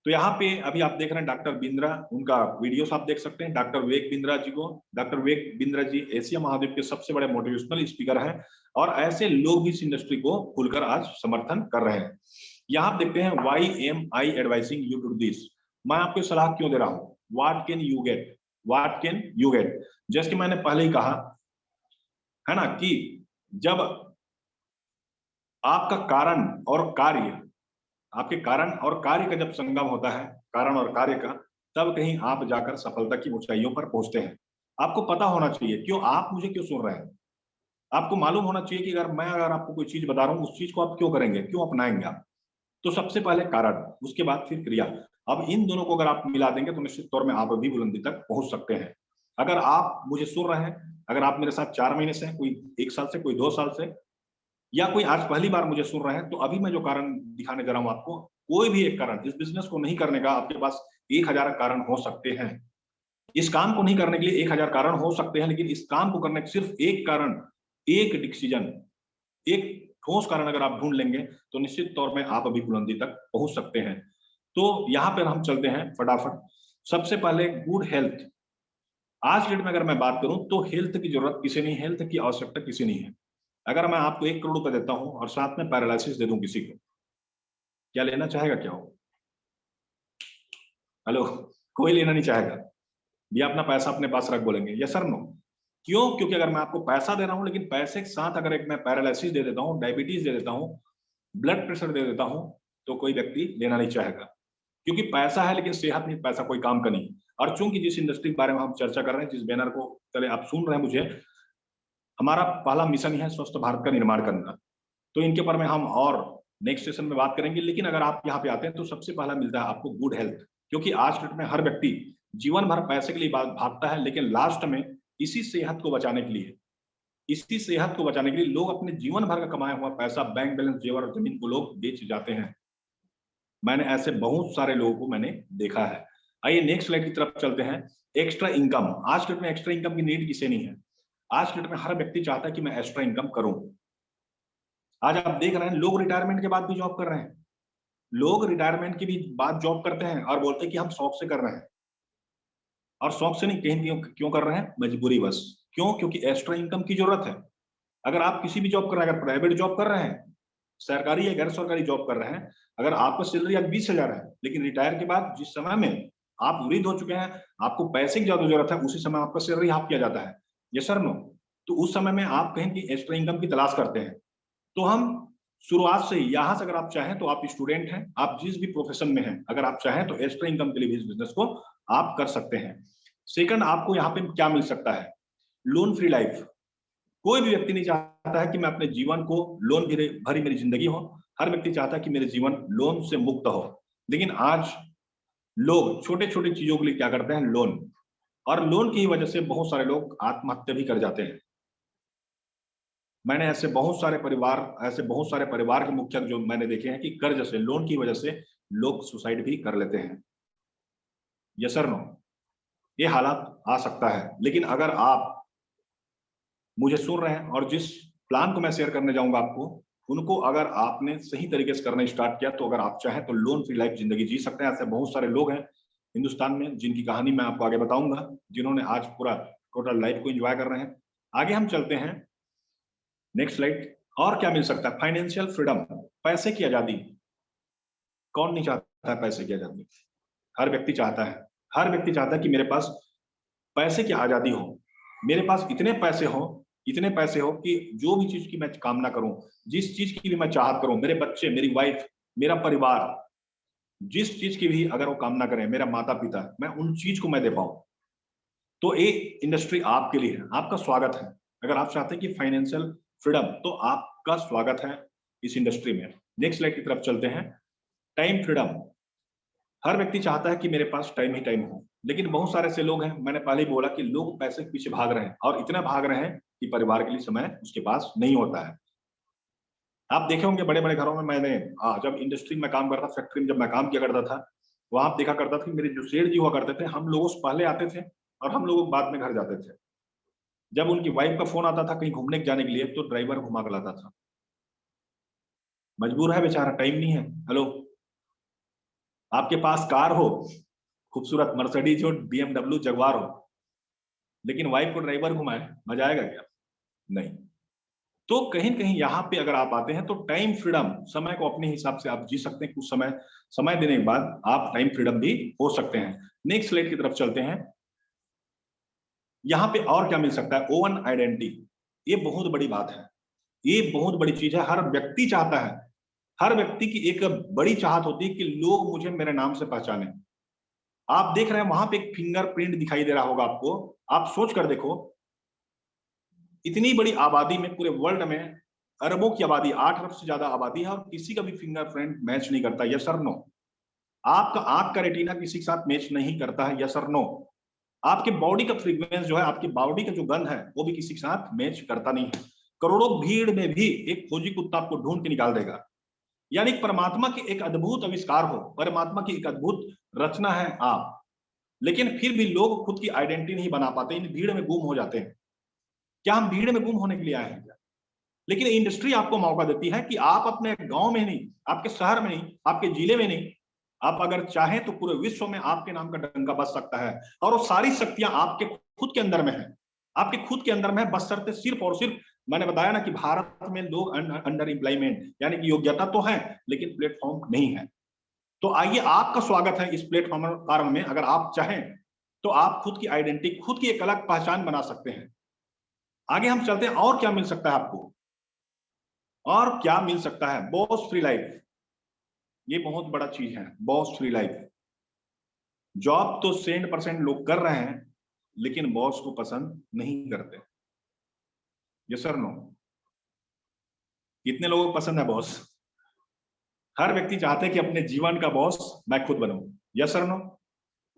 तो यहाँ पे अभी आप देख रहे हैं डॉक्टर बिंद्रा, उनका वीडियोस आप देख सकते हैं, डॉक्टर विवेक बिंद्रा जी को। डॉक्टर विवेक बिंद्रा जी एशिया महाद्वीप के सबसे बड़े मोटिवेशनल स्पीकर हैं, और ऐसे लोग भी इस इंडस्ट्री को खुलकर आज समर्थन कर रहे हैं। यहाँ आप देखते हैं why am I advising you to do this. मैं आपको सलाह क्यों दे रहा हूँ, what can you get, what can you get. जैसे कि मैंने पहले ही कहा है ना, कि जब आपका कारण और कार्य, आपके कारण और कार्य का जब संगम होता है, कारण और कार्य का, तब कहीं आप जाकर सफलता की ऊंचाइयों पर पहुंचते हैं। आपको पता होना चाहिए क्यों आप मुझे क्यों सुन रहे हैं। आपको मालूम होना चाहिए कि अगर आपको कोई चीज बता रहा हूं, उस चीज को आप क्यों करेंगे, क्यों अपनाएंगे आप। तो सबसे पहले कारण, उसके बाद फिर क्रिया। अब इन दोनों को अगर आप मिला देंगे तो निश्चित तौर में आप भी बुलंदी तक पहुंच सकते हैं। अगर आप मुझे सुन रहे हैं, अगर आप मेरे साथ 4 महीने से हैं, कोई 1 साल से, कोई 2 साल से, या कोई आज पहली बार मुझे सुन रहे हैं, तो अभी मैं जो कारण दिखाने जा रहा हूं आपको, कोई भी एक कारण, इस बिजनेस को नहीं करने का आपके पास 1000 कारण हो सकते हैं। इस काम को नहीं करने के लिए 1000 कारण हो सकते हैं, लेकिन इस काम को करने के सिर्फ एक कारण, एक डिसीजन, एक ठोस कारण अगर आप ढूंढ लेंगे, तो निश्चित तौर में आप अभी बुलंदी तक पहुंच सकते हैं। तो यहाँ पर हम चलते हैं फटाफट। सबसे पहले गुड हेल्थ। आज डेट में अगर मैं बात करूं तो हेल्थ की जरूरत किसी नहीं, हेल्थ की आवश्यकता किसी नहीं है। अगर मैं आपको 1 करोड़ रुपए देता हूं और साथ में पैरालिसिस दे दूं किसी को, क्या लेना चाहेगा, क्या हो? हेलो, कोई लेना नहीं चाहेगा। ये अपना पैसा अपने पास रख बोलेंगे यस सर नो। क्यों? क्योंकि अगर मैं आपको पैसा दे रहा हूं, लेकिन पैसे के साथ अगर एक मैं पैरालिसिस दे देता हूं, डायबिटीज दे देता हूं, ब्लड प्रेशर दे देता हूं, तो कोई व्यक्ति लेना नहीं चाहेगा। क्योंकि पैसा है लेकिन सेहत नहीं, पैसा कोई काम का नहीं। और चूंकि जिस इंडस्ट्री के बारे में हम चर्चा कर रहे हैं, जिस बैनर को चले आप सुन रहे हैं मुझे, हमारा पहला मिशन है स्वस्थ भारत का निर्माण करना। तो इनके ऊपर में हम और नेक्स्ट सेशन में बात करेंगे। लेकिन अगर आप यहाँ पे आते हैं तो सबसे पहला मिलता है आपको गुड हेल्थ। क्योंकि आज डेट में हर व्यक्ति जीवन भर पैसे के लिए भागता है, लेकिन लास्ट में इसी सेहत को बचाने के लिए, इसी सेहत को बचाने के लिए लोग अपने जीवन भर का कमाया हुआ पैसा, बैंक बैलेंस, जेवर और जमीन को लोग बेच जाते हैं। मैंने ऐसे बहुत सारे लोगों को मैंने देखा है। आइए नेक्स्ट स्लाइड की तरफ चलते हैं। Extra income. आज के डेट में एक्स्ट्रा इनकम की नीड किसे नहीं है? आज के डेट में हर व्यक्ति चाहता है कि मैं एक्स्ट्रा इनकम करूं। आज आप देख रहे हैं लोग रिटायरमेंट के बाद भी जॉब कर रहे हैं। लोग रिटायरमेंट के भी बाद जॉब करते हैं और बोलते हैं कि हम शौक से कर रहे हैं, और शौक से नहीं, कहीं क्यों क्यों कर रहे हैं? मजबूरी बस। क्यों? क्योंकि एक्स्ट्रा इनकम की जरूरत है। अगर आप किसी भी जॉब कर रहे हैं, अगर प्राइवेट जॉब कर रहे हैं, सरकारी या गैर सरकारी जॉब कर रहे हैं, अगर आपका सैलरी आज 20,000 है, लेकिन रिटायर के बाद जिस समय में आप वृद्ध हो चुके हैं, आपको पैसे की ज्यादा जरूरत है, उसी समय आपका सैलरी हाफ किया जाता है। Yes sir no? तो उस समय में आप कहीं की एक्स्ट्रा इनकम की तलाश करते हैं। तो हम शुरुआत से यहाँ से, अगर आप चाहें तो, आप स्टूडेंट हैं, आप जिस भी प्रोफेशन में हैं, अगर आप चाहें तो एक्स्ट्रा इनकम के लिए भी इस बिजनेस को आप कर सकते हैं। सेकंड, आपको यहाँ पे क्या मिल सकता है? Loan free life. कोई भी व्यक्ति नहीं चाहता है कि मैं अपने जीवन को लोन भरी मेरी जिंदगी हो। हर व्यक्ति चाहता है कि मेरे जीवन लोन से मुक्त हो। लेकिन आज लोग छोटे छोटे चीजों के लिए क्या करते हैं? लोन। और लोन की वजह से बहुत सारे लोग आत्महत्या भी कर जाते हैं। मैंने ऐसे बहुत सारे परिवार के मुखिया जो मैंने देखे हैं कि कर्ज से, लोन की वजह से लोग सुसाइड भी कर लेते हैं। Yes sir no? ये हालात आ सकता है। लेकिन अगर आप मुझे सुन रहे हैं और जिस प्लान को मैं शेयर करने जाऊंगा आपको, उनको अगर आपने सही तरीके से करना स्टार्ट किया तो अगर आप चाहें तो लोन फ्री लाइफ जिंदगी जी सकते हैं। ऐसे बहुत सारे लोग हैं हिंदुस्तान में जिनकी कहानी मैं आपको आगे बताऊंगा, जिन्होंने आज पूरा टोटल लाइफ को एंजॉय कर रहे हैं। आगे हम चलते हैं, नेक्स्ट स्लाइड। और क्या मिल सकता है? फाइनेंशियल फ्रीडम, पैसे की आजादी। कौन नहीं चाहता है पैसे की आजादी? हर व्यक्ति चाहता है। हर व्यक्ति चाहता है कि मेरे पास पैसे की आजादी हो, मेरे पास इतने पैसे हो कि जो भी चीज की मैं कामना करूं, जिस चीज की भी मैं चाहत करूं, मेरे बच्चे, मेरी वाइफ, मेरा परिवार, जिस चीज की भी अगर वो कामना करें, मेरा माता पिता, मैं उन चीज को मैं दे पाऊं। तो ये इंडस्ट्री आपके लिए है, आपका स्वागत है। अगर आप चाहते हैं कि फाइनेंशियल फ्रीडम, तो आपका स्वागत है इस इंडस्ट्री में। नेक्स्ट स्लाइड की तरफ चलते हैं। Time freedom. हर व्यक्ति चाहता है कि मेरे पास टाइम ही टाइम हो, लेकिन बहुत सारे ऐसे लोग हैं, मैंने पहले ही बोला कि लोग पैसे के पीछे भाग रहे हैं, और इतना भाग रहे हैं कि परिवार के लिए समय उसके पास नहीं होता है। आप देखे होंगे बड़े बड़े घरों में, मैंने जब इंडस्ट्री में काम करता, फैक्ट्री में जब मैं काम किया करता था, वहां आप देखा करता था कि मेरे जो सेठ जी हुआ करते थे, हम लोगों से पहले आते थे और हम लोग बाद में घर जाते थे। जब उनकी वाइफ का फोन आता था कहीं घूमने जाने के लिए, तो ड्राइवर घुमा कर लाता था। मजबूर है बेचारा, टाइम नहीं है। हेलो, आपके पास कार हो, खूबसूरत मर्सिडीज हो, BMW जगवार हो, लेकिन वाइफ को ड्राइवर घुमाए, मजा आएगा क्या? नहीं। तो कहीं कहीं यहाँ पे अगर आप आते हैं तो टाइम फ्रीडम, समय को अपने हिसाब से आप जी सकते हैं। कुछ समय देने के बाद आप टाइम फ्रीडम भी हो सकते हैं। नेक्स्ट स्लाइड की तरफ चलते हैं। यहाँ पे और क्या मिल सकता है? Oven identity. ये बहुत बड़ी बात है, ये बहुत बड़ी चीज है। हर व्यक्ति चाहता है, हर व्यक्ति की एक बड़ी चाहत होती है कि लोग मुझे मेरे नाम से पहचाने। आप देख रहे हैं वहां पे एक फिंगरप्रिंट दिखाई दे रहा होगा आपको। आप सोच कर देखो, इतनी बड़ी आबादी में, पूरे वर्ल्ड में अरबों की आबादी, 8 अरब से ज्यादा आबादी है, और किसी का भी फिंगरप्रिंट मैच नहीं करता। यस और नो? आपका आंख का रेटिना किसी के साथ मैच नहीं करता है। यस और नो? आपके बॉडी का फ्रीक्वेंस जो है, आपकी बॉडी का जो गंध है, वो भी किसी के साथ मैच करता नहीं है। करोड़ों भीड़ में भी एक खोजी कुत्ता आपको ढूंढ के निकाल देगा। यानी परमात्मा की एक अद्भुत आविष्कार हो, परमात्मा की एक अद्भुत रचना है आप, लेकिन फिर भी लोग खुद की आइडेंटिटी नहीं बना पाते, इन भीड़ में गुम हो जाते हैं। क्या हम भीड़ में गुम होने के लिए आए हैं क्या? लेकिन इंडस्ट्री आपको मौका देती है कि आप अपने गांव में नहीं, आपके शहर में नहीं, आपके जिले में नहीं, आप अगर चाहें तो पूरे विश्व में आपके नाम का डंका बज सकता है। और वो सारी शक्तियां आपके खुद के अंदर में है, आपके खुद के अंदर में है। बशर्ते सिर्फ और सिर्फ, मैंने बताया ना कि भारत में लोग अंडर एम्प्लॉयमेंट, यानी कि योग्यता तो है लेकिन प्लेटफॉर्म नहीं है। तो आइए, आपका स्वागत है इस प्लेटफॉर्म में। अगर आप चाहें तो आप खुद की आइडेंटिटी, खुद की एक अलग पहचान बना सकते हैं। आगे हम चलते हैं, और क्या मिल सकता है आपको? और क्या मिल सकता है? Boss free life. ये बहुत बड़ा चीज है, बॉस फ्री लाइफ। जॉब तो 100% लोग कर रहे हैं, लेकिन बॉस को पसंद नहीं करते। Yes sir no? कितने लोगों को पसंद है बॉस? हर व्यक्ति चाहते हैं कि अपने जीवन का बॉस मैं खुद बनूं। Yes sir no?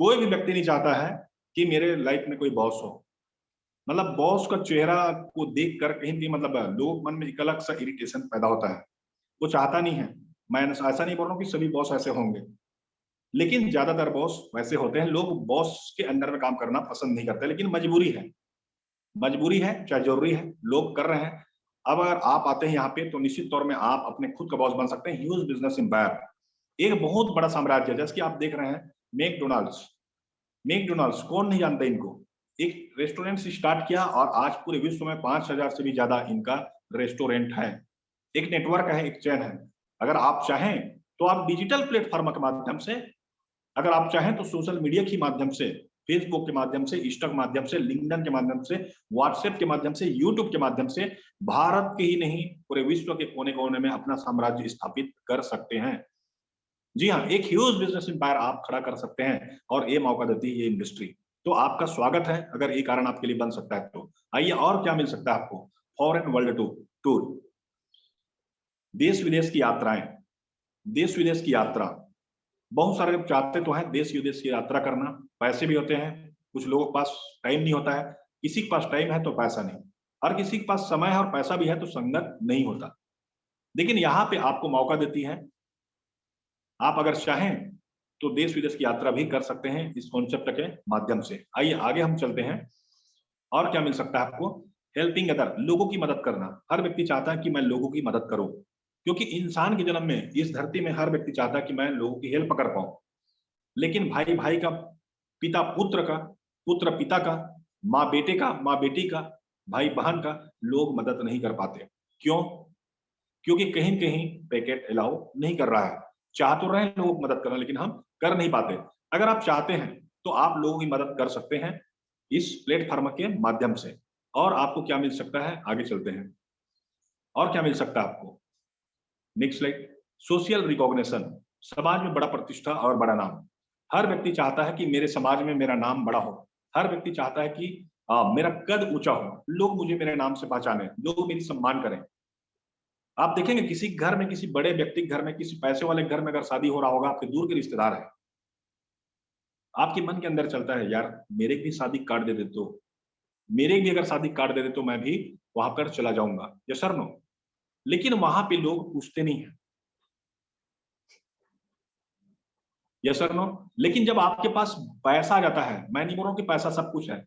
कोई भी व्यक्ति नहीं चाहता है कि मेरे लाइफ में कोई बॉस हो। मतलब बॉस का चेहरा को देख कर कहीं भी, मतलब लोग मन में एक अलग सा इरिटेशन पैदा होता है। वो चाहता नहीं है। मैं ऐसा नहीं बोल रहा हूँ कि सभी बॉस ऐसे होंगे, लेकिन ज्यादातर बॉस वैसे होते हैं, लोग बॉस के अंडर में काम करना पसंद नहीं करते, लेकिन मजबूरी है, मजबूरी है चाहे जरूरी है, लोग कर रहे हैं। अब अगर आप आते हैं यहाँ पे तो निश्चित तौर में आप अपने खुद का बॉस बन सकते हैं। ह्यूज बिजनेस एम्पायर, एक बहुत बड़ा साम्राज्य है, जैसे कि आप देख रहे हैं मैकडोनाल्ड्स। मैकडोनाल्ड्स कौन नहीं जानता इनको, एक रेस्टोरेंट से स्टार्ट किया और आज पूरे विश्व में 5,000 से भी ज्यादा इनका रेस्टोरेंट है। एक नेटवर्क है, एक चैन है। अगर आप चाहें तो आप डिजिटल प्लेटफॉर्म के माध्यम से, अगर आप चाहें तो सोशल मीडिया के माध्यम से, फेसबुक के माध्यम से, इंस्टा के माध्यम से, लिंक्डइन के माध्यम से, व्हाट्सएप के माध्यम से, यूट्यूब के माध्यम से भारत के ही नहीं पूरे विश्व के कोने कोने में अपना साम्राज्य स्थापित कर सकते हैं। जी हाँ, एक ह्यूज बिजनेस एम्पायर आप खड़ा कर सकते हैं और ये मौका देती है ये इंडस्ट्री। तो आपका स्वागत है अगर ये कारण आपके लिए बन सकता है तो। आइए और क्या मिल सकता है आपको। फॉरेन वर्ल्ड टूर, देश विदेश की यात्राएं, देश विदेश की यात्रा। बहुत सारे लोग चाहते तो हैं देश विदेश की यात्रा करना, पैसे भी होते हैं, कुछ लोगों के पास टाइम नहीं होता है। किसी के पास टाइम है तो पैसा नहीं, और किसी के पास समय है और पैसा भी है तो संगत नहीं होता। लेकिन यहाँ पे आपको मौका देती है, आप अगर चाहें तो देश विदेश की यात्रा भी कर सकते हैं इस कॉन्सेप्ट के माध्यम से। आइए आगे हम चलते हैं। और क्या मिल सकता है आपको। हेल्पिंग अदर, लोगों की मदद करना। हर व्यक्ति चाहता है कि मैं लोगों की मदद करूं, क्योंकि इंसान के जन्म में इस धरती में हर व्यक्ति चाहता है कि मैं लोगों की हेल्प कर पाऊं। लेकिन भाई भाई का, पिता पुत्र का, पुत्र पिता का, माँ बेटे का, माँ बेटी का, भाई बहन का लोग मदद नहीं कर पाते। क्यों? क्योंकि कहीं कहीं पैकेट अलाउ नहीं कर रहा है। चाह तो रहे हैं लोग मदद करना, लेकिन हम कर नहीं पाते। अगर आप चाहते हैं तो आप लोगों की मदद कर सकते हैं इस प्लेटफॉर्म के माध्यम से। और आपको क्या मिल सकता है, आगे चलते हैं। और क्या मिल सकता है आपको। Next slide. सोशल रिकॉग्निशन, समाज में बड़ा प्रतिष्ठा और बड़ा नाम। हर व्यक्ति चाहता है कि मेरे समाज में मेरा नाम बड़ा हो। हर व्यक्ति चाहता है कि मेरा कद ऊंचा हो, लोग मुझे मेरे नाम से पहचाने, लोग मेरी सम्मान करें। आप देखेंगे किसी घर में, किसी बड़े व्यक्ति के घर में, किसी पैसे वाले घर में अगर शादी हो रहा होगा, आपके दूर के रिश्तेदार है, आपके मन के अंदर चलता है यार मेरे भी शादी कार्ड दे दे तो, मेरे भी अगर शादी कार्ड दे दे तो मैं भी वहां पर चला जाऊंगा। Yes sir no. लेकिन वहां पे लोग पूछते नहीं है। Yes sir no. लेकिन जब आपके पास पैसा आ जाता है, मैं नहीं बोल रहा हूं कि पैसा सब कुछ है,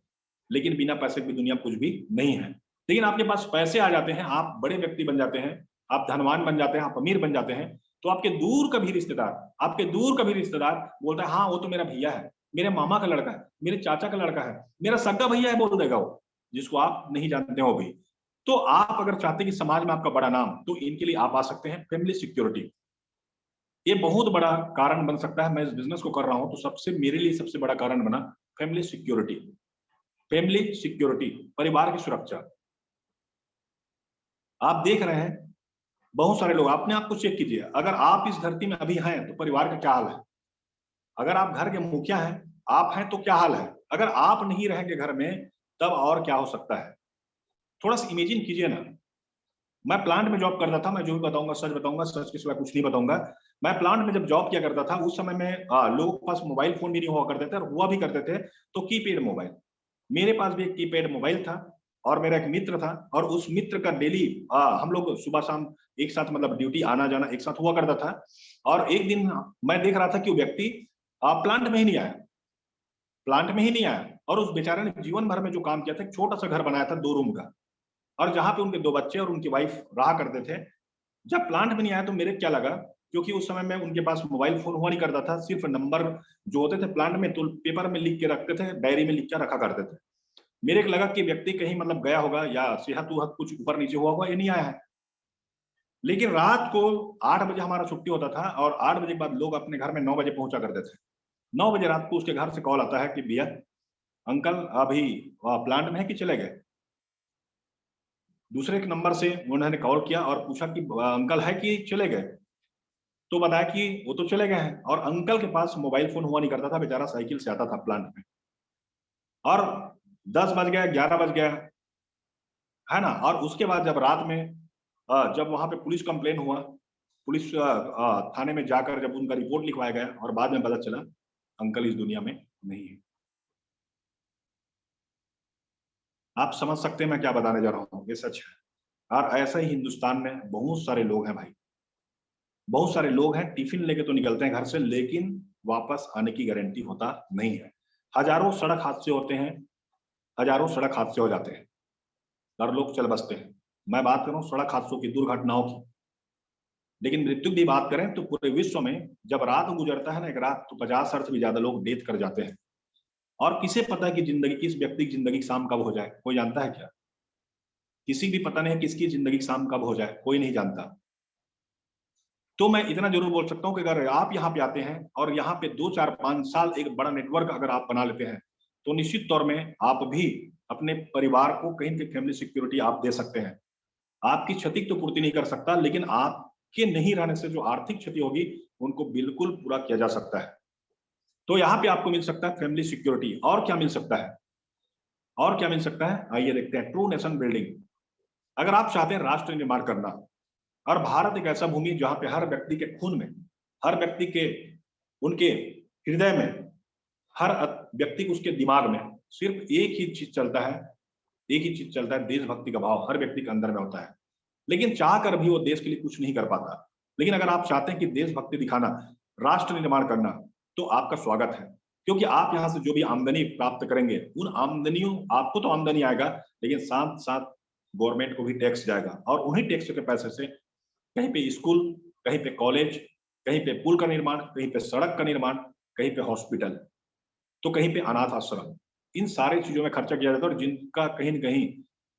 लेकिन बिना पैसे की दुनिया कुछ भी नहीं है। लेकिन आपके पास पैसे आ जाते हैं, आप बड़े व्यक्ति बन जाते हैं, आप धनवान बन जाते हैं, आप अमीर बन जाते हैं, तो आपके दूर का भी रिश्तेदार, आपके दूर का भी रिश्तेदार बोलता है हाँ वो तो मेरा भैया है, मेरे मामा का लड़का है, मेरे चाचा का लड़का है, मेरा सगा भैया है, बोल देगा वो, जिसको आप नहीं जानते हो भी। तो आप अगर चाहते हैं कि समाज में आपका बड़ा नाम, तो इनके लिए आप आ सकते हैं फैमिली सिक्योरिटी। ये बहुत बड़ा कारण बन सकता है। मैं इस बिजनेस को कर रहा हूं तो सबसे मेरे लिए सबसे बड़ा कारण बना फैमिली सिक्योरिटी। फैमिली सिक्योरिटी, परिवार की सुरक्षा। आप देख रहे हैं बहुत सारे लोग, अपने आप को चेक कीजिए, अगर आप इस धरती में अभी हैं तो परिवार का क्या हाल है। अगर आप घर के मुखिया हैं, आप हैं तो क्या हाल है। अगर आप नहीं रहेंगे घर में तब और क्या हो सकता है। थोड़ा सा इमेजिन कीजिए ना। मैं प्लांट में जॉब करता था, मैं जो भी बताऊंगा सच बताऊंगा, सच के सिवा कुछ नहीं बताऊंगा। मैं प्लांट में जब जॉब किया करता था उस समय में लोगों के पास मोबाइल फोन भी नहीं हुआ करते थे, और हुआ भी करते थे तो कीपैड मोबाइल। मेरे पास भी एक कीपैड मोबाइल था, और मेरा एक मित्र था, और उस मित्र का डेली हम लोग सुबह शाम एक साथ मतलब ड्यूटी आना जाना एक साथ हुआ करता था। और एक दिन मैं देख रहा था कि वो व्यक्ति प्लांट में ही नहीं आया, प्लांट में ही नहीं आया, और उस बेचारे ने जीवन भर में जो काम किया था, एक छोटा सा घर बनाया था 2 रूम का, और जहां पे उनके 2 बच्चे और उनकी वाइफ रहा करते थे। जब प्लांट में नहीं आया तो मेरे क्या लगा, क्योंकि उस समय में उनके पास मोबाइल फोन हुआ नहीं करता था, सिर्फ नंबर जो होते थे प्लांट में तो पेपर में लिख के रखते थे, डायरी में लिख के रखा करते थे। मेरे को लगा कि व्यक्ति कहीं मतलब गया होगा या सेहत वहत कुछ ऊपर नीचे हुआ होगा, ये नहीं आया है। लेकिन रात को 8 बजे हमारा छुट्टी होता था, और 8 बजे के बाद लोग अपने घर में 9 बजे पहुंचा करते थे। 9 बजे रात को उसके घर से कॉल आता है कि भैया अंकल अभी प्लांट में है कि चले गए। दूसरे के नंबर से उन्होंने कॉल किया और पूछा कि अंकल है कि चले गए। तो बताया कि वो तो चले गए हैं, और अंकल के पास मोबाइल फोन हुआ नहीं करता था, बेचारा साइकिल से आता था प्लांट में। और 10 बज गया, 11 बज गया, है ना। और उसके बाद जब रात में जब वहां पे पुलिस कंप्लेन हुआ, पुलिस थाने में जाकर जब उनका रिपोर्ट लिखवाया गया, और बाद में पता चला अंकल इस दुनिया में नहीं है। आप समझ सकते हैं मैं क्या बताने जा रहा हूँ, ये सच है। और ऐसा ही हिंदुस्तान में बहुत सारे लोग हैं भाई, बहुत सारे लोग हैं टिफिन लेके तो निकलते हैं घर से, लेकिन वापस आने की गारंटी होता नहीं है। हजारों सड़क हादसे होते हैं, हजारों सड़क हादसे हो जाते हैं और लोग चल बसते हैं। मैं बात कर रहा हूँ सड़क हादसों की, दुर्घटनाओं की। लेकिन मृत्यु की बात करें तो पूरे विश्व में जब रात गुजरता है ना, एक रात, तो 50 से भी ज्यादा लोग डेथ कर जाते हैं। और किसे पता है कि जिंदगी, किस व्यक्ति की जिंदगी शाम कब हो जाए? कोई जानता है क्या? किसी भी पता नहीं है किसकी जिंदगी शाम कब हो जाए, कोई नहीं जानता। तो मैं इतना जरूर बोल सकता हूँ कि अगर आप यहाँ पे आते हैं और यहाँ पे 2 4 5 साल एक बड़ा नेटवर्क अगर आप बना लेते हैं, तो निश्चित तौर में आप भी अपने परिवार को कहीं ना कहीं फैमिली सिक्योरिटी आप दे सकते हैं। आपकी क्षति तो पूर्ति नहीं कर सकता, लेकिन आपके नहीं रहने से जो आर्थिक क्षति होगी उनको बिल्कुल पूरा किया जा सकता है। तो यहाँ पे आपको मिल सकता है फैमिली सिक्योरिटी। और क्या मिल सकता है? और क्या मिल सकता है? आइए देखते हैं। True nation building. अगर आप चाहते हैं राष्ट्र निर्माण करना, और भारत एक ऐसा भूमि जहां पे हर व्यक्ति के खून में, हर व्यक्ति के, उनके हृदय में, हर व्यक्ति को उसके दिमाग में सिर्फ एक ही चीज चलता है, एक ही चीज चलता है, देशभक्ति का भाव हर व्यक्ति के अंदर में होता है। लेकिन चाह कर भी वो देश के लिए कुछ नहीं कर पाता। लेकिन अगर आप चाहते हैं कि देशभक्ति दिखाना, राष्ट्र निर्माण करना, तो आपका स्वागत है। क्योंकि आप यहाँ से जो भी आमदनी प्राप्त करेंगे, उन आमदनियों, आपको तो आमदनी आएगा, लेकिन साथ साथ गवर्नमेंट को भी टैक्स जाएगा, और उन्हीं टैक्स के पैसे से कहीं पे स्कूल, कहीं पे कॉलेज, कहीं पे पुल का निर्माण, कहीं पे सड़क का निर्माण, कहीं पे हॉस्पिटल, तो कहीं पे अनाथ आश्रम, इन सारी चीजों में खर्चा किया जाता है, और जिनका कहीं न कहीं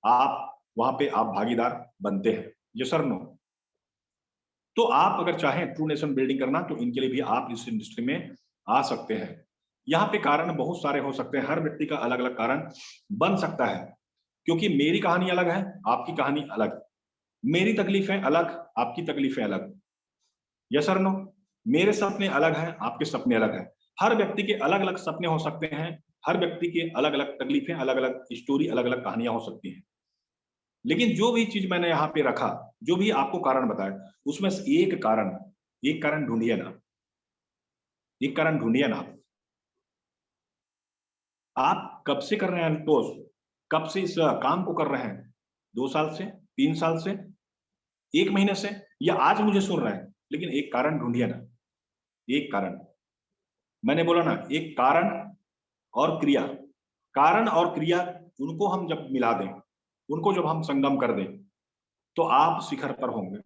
आप वहां पे आप भागीदार बनते हैं। ये सर नो। तो आप अगर चाहें ट्रू नेशन बिल्डिंग करना, तो इनके लिए भी आप इस इंडस्ट्री में आ सकते हैं। यहाँ पे कारण बहुत सारे हो सकते हैं, हर व्यक्ति का अलग अलग कारण बन सकता है, क्योंकि मेरी कहानी अलग है, आपकी कहानी अलग। मेरी तकलीफें अलग, आपकी तकलीफें अलग। Yes sir no. मेरे सपने अलग हैं, आपके सपने अलग हैं। हर व्यक्ति के अलग अलग सपने हो सकते हैं, हर व्यक्ति के अलग अलग तकलीफें, अलग अलग स्टोरी, अलग अलग कहानियां हो सकती हैं। लेकिन जो भी चीज मैंने यहाँ पे रखा, जो भी आपको कारण बताया, उसमें से एक कारण ढूंढिए ना, एक कारण ढूंढिए ना। आप कब से कर रहे हैं अल्टोस? कब से इस काम को कर रहे हैं? 2 साल से, 3 साल से, 1 महीने से, या आज मुझे सुन रहे हैं? लेकिन एक कारण ढूंढिए ना, एक कारण। मैंने बोला ना, एक कारण और क्रिया। कारण और क्रिया, उनको हम जब मिला दें, उनको जब हम संगम कर दें, तो आप शिखर पर होंगे,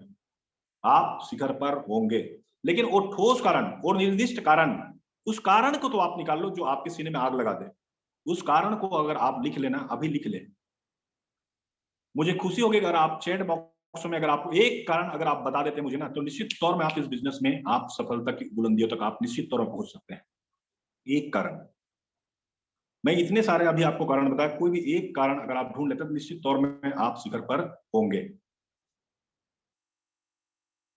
आप शिखर पर होंगे। लेकिन वो ठोस कारण, वो निर्दिष्ट कारण, उस कारण को तो आप निकाल लो जो आपके सीने में आग लगा दे। उस कारण को अगर आप लिख लेना, अभी लिख ले, मुझे खुशी होगी अगर आप चैट बॉक्स में अगर आपको एक कारण अगर आप बता देते मुझे ना, तो निश्चित तौर में आप इस बिजनेस में आप सफलता की बुलंदियों तक आप निश्चित तौर पर पहुंच सकते हैं। एक कारण। मैं इतने सारे अभी आपको कारण बताया, कोई भी एक कारण अगर आप ढूंढ लेते हैं तो निश्चित तौर में आप शिखर पर होंगे।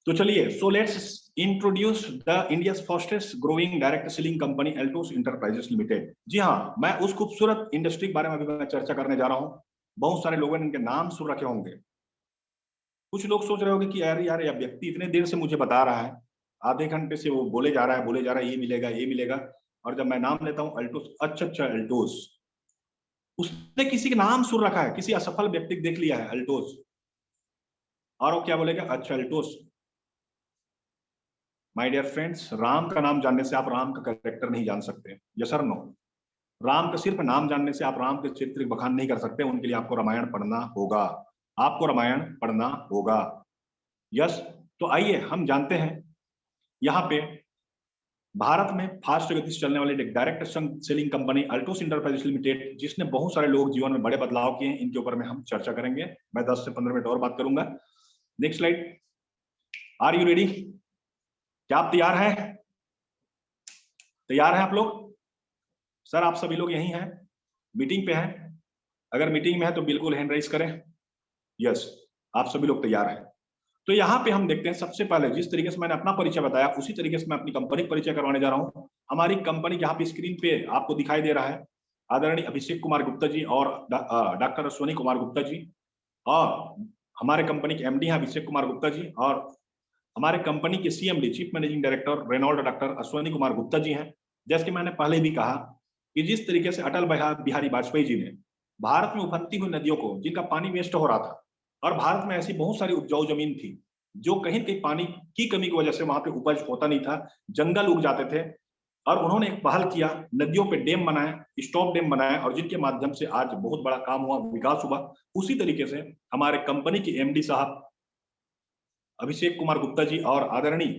तो चलिए, so let's introduce the India's fastest growing direct selling company Altos enterprises limited. जी हाँ, मैं उस खूबसूरत इंडस्ट्री के बारे में अभी मैं चर्चा करने जा रहा हूँ। बहुत सारे लोगों ने इनके नाम सुन रखे होंगे। कुछ लोग सोच रहे होंगे कि यार यार, यह व्यक्ति इतने देर से मुझे बता रहा है, आधे घंटे से वो बोले जा रहा है, बोले जा रहा है, ये मिलेगा, ये मिलेगा, और जब मैं नाम लेता हूँ अल्टोस, अच्छा अच्छा अल्टोस, उसने किसी का नाम सुन रखा है, किसी असफल व्यक्ति देख लिया है अल्टोस, और वो क्या बोलेगा? अच्छा अल्टोस। माय डियर फ्रेंड्स, राम का नाम जानने से आप राम का कैरेक्टर नहीं जान सकते। यस और नो? राम का सिर्फ नाम जानने से आप राम के चरित्र की बखान नहीं कर सकते, उनके लिए आपको रामायण पढ़ना होगा, आपको रामायण पढ़ना होगा। यस। तो आइए हम जानते हैं, यहाँ पे भारत में फास्ट गति से चलने वाली एक direct selling company Altos enterprises limited, जिसने बहुत सारे लोग जीवन में बड़े बदलाव किए हैं, इनके ऊपर में हम चर्चा करेंगे। मैं 10 से 15 मिनट और बात करूंगा। Next slide. Are you ready? क्या आप तैयार हैं? तैयार हैं आप लोग? सर आप सभी लोग यहीं हैं, मीटिंग पे हैं? अगर मीटिंग में है तो बिल्कुल हैंड राइज करें। यस, आप सभी लोग तैयार हैं। तो यहाँ पे हम देखते हैं, सबसे पहले जिस तरीके से मैंने अपना परिचय बताया, उसी तरीके से मैं अपनी कंपनी का परिचय करवाने जा रहा हूँ। हमारी कंपनी यहाँ पे स्क्रीन पे आपको दिखाई दे रहा है, आदरणीय अभिषेक कुमार गुप्ता जी और डॉक्टर अश्वनी कुमार गुप्ता जी, और हमारे कंपनी के एमडी हैं अभिषेक कुमार गुप्ता जी, और हमारे कंपनी के CMD chief managing director renowned doctor Ashwani Kumar Gupta ji हैं। जैसे कि मैंने पहले भी कहा कि जिस तरीके से अटल बिहारी वाजपेयी जी ने भारत में उफनती हुई नदियों को, जिनका पानी वेस्ट हो रहा था, और भारत में ऐसी बहुत सारी उपजाऊ जमीन थी जो कहीं न कहीं पानी की कमी की वजह से वहां पे उपज होता नहीं था, जंगल उग जाते थे, और उन्होंने एक पहल किया, नदियों पे डैम बनाए, स्टॉप डैम बनाए, और जिनके माध्यम से आज बहुत बड़ा काम हुआ, विकास हुआ। उसी तरीके से हमारे कंपनी के एमडी साहब अभिषेक कुमार गुप्ता जी और आदरणीय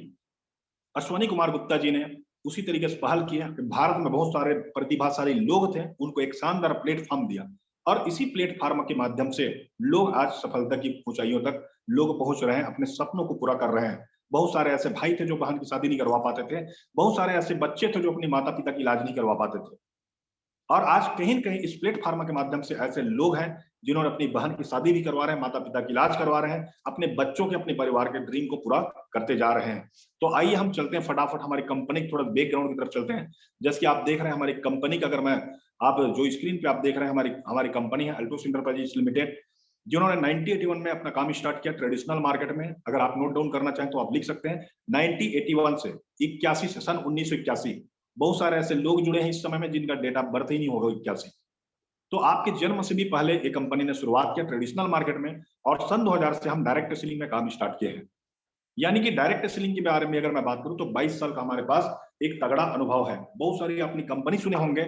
अश्वनी कुमार गुप्ता जी ने उसी तरीके से पहल किया कि भारत में बहुत सारे प्रतिभाशाली लोग थे, उनको एक शानदार प्लेटफॉर्म दिया, और इसी प्लेटफॉर्म के माध्यम से लोग आज सफलता की ऊंचाइयों तक लोग पहुंच रहे हैं, अपने सपनों को पूरा कर रहे हैं। बहुत सारे ऐसे भाई थे जो बहन की शादी नहीं करवा पाते थे, बहुत सारे ऐसे बच्चे थे जो अपने माता पिता की इलाज नहीं करवा पाते थे, और आज कहीं न कहीं इस प्लेटफॉर्म के माध्यम से ऐसे लोग हैं जिन्होंने अपनी बहन की शादी भी करवा रहे हैं, माता पिता की इलाज करवा रहे हैं, अपने बच्चों के, अपने परिवार के ड्रीम को पूरा करते जा रहे हैं। तो आइए हम चलते हैं फटाफट हमारी कंपनी के थोड़ा बैकग्राउंड की तरफ चलते हैं। जैसे कि आप देख रहे हैं हमारी कंपनी का, अगर मैं आप जो स्क्रीन पे आप देख रहे हैं, हमारी हमारी कंपनी है अल्टोस एंटरप्राइजेस लिमिटेड, जिन्होंने 1981 में अपना काम स्टार्ट किया ट्रेडिशनल मार्केट में। अगर आप नोट डाउन करना चाहें तो आप लिख सकते हैं 1981 से 81 से सन 1981। बहुत सारे ऐसे लोग जुड़े हैं इस समय में जिनका डेट ऑफ बर्थ ही नहीं होगा 81। तो आपके जन्म से भी पहले एक कंपनी ने शुरुआत किया ट्रेडिशनल मार्केट में, और सन 2000 से हम डायरेक्ट सेलिंग में काम स्टार्ट किए हैं। यानी कि डायरेक्ट सेलिंग के बारे में अगर मैं बात करूं तो 22 साल का हमारे पास एक तगड़ा अनुभव है। बहुत सारी अपनी कंपनी सुने होंगे,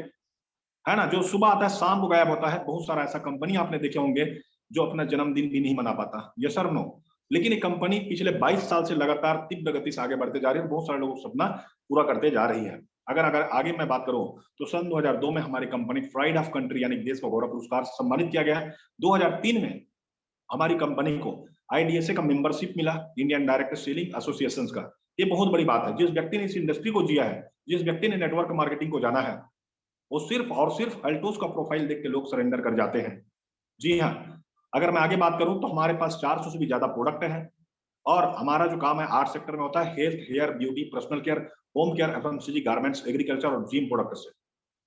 है ना, जो सुबह आता है शाम को गायब होता है। बहुत सारा ऐसा कंपनी आपने देखे होंगे जो अपना जन्मदिन भी नहीं मना पाता, ये सर नो। लेकिन ये कंपनी पिछले 22 साल से लगातार तीव्र गति से आगे बढ़ते जा रही है, बहुत सारे लोगों को सपना पूरा करते जा रही है। अगर अगर आगे मैं बात करूं तो सन 2002 में हमारी कंपनी प्राइड ऑफ कंट्री यानी देश का गौरव पुरस्कार से सम्मानित किया गया है। 2003 में हमारी कंपनी को आईडीएसए का मेंबरशिप मिला, इंडियन डायरेक्ट सेलिंग एसोसिएशन का। ये बहुत बड़ी बात है। जिस व्यक्ति ने इस इंडस्ट्री को जिया है, जिस व्यक्ति ने नेटवर्क मार्केटिंग को जाना है, वो सिर्फ और सिर्फ अल्टोस का प्रोफाइल देख के लोग सरेंडर कर जाते हैं। जी हाँ, अगर मैं आगे बात करूं तो हमारे पास 400 से भी ज्यादा प्रोडक्ट हैं, और हमारा जो काम है 8 सेक्टर में होता है, health, hair, beauty, personal care, home care, FMCG, garments, agriculture और जिम प्रोडक्ट से।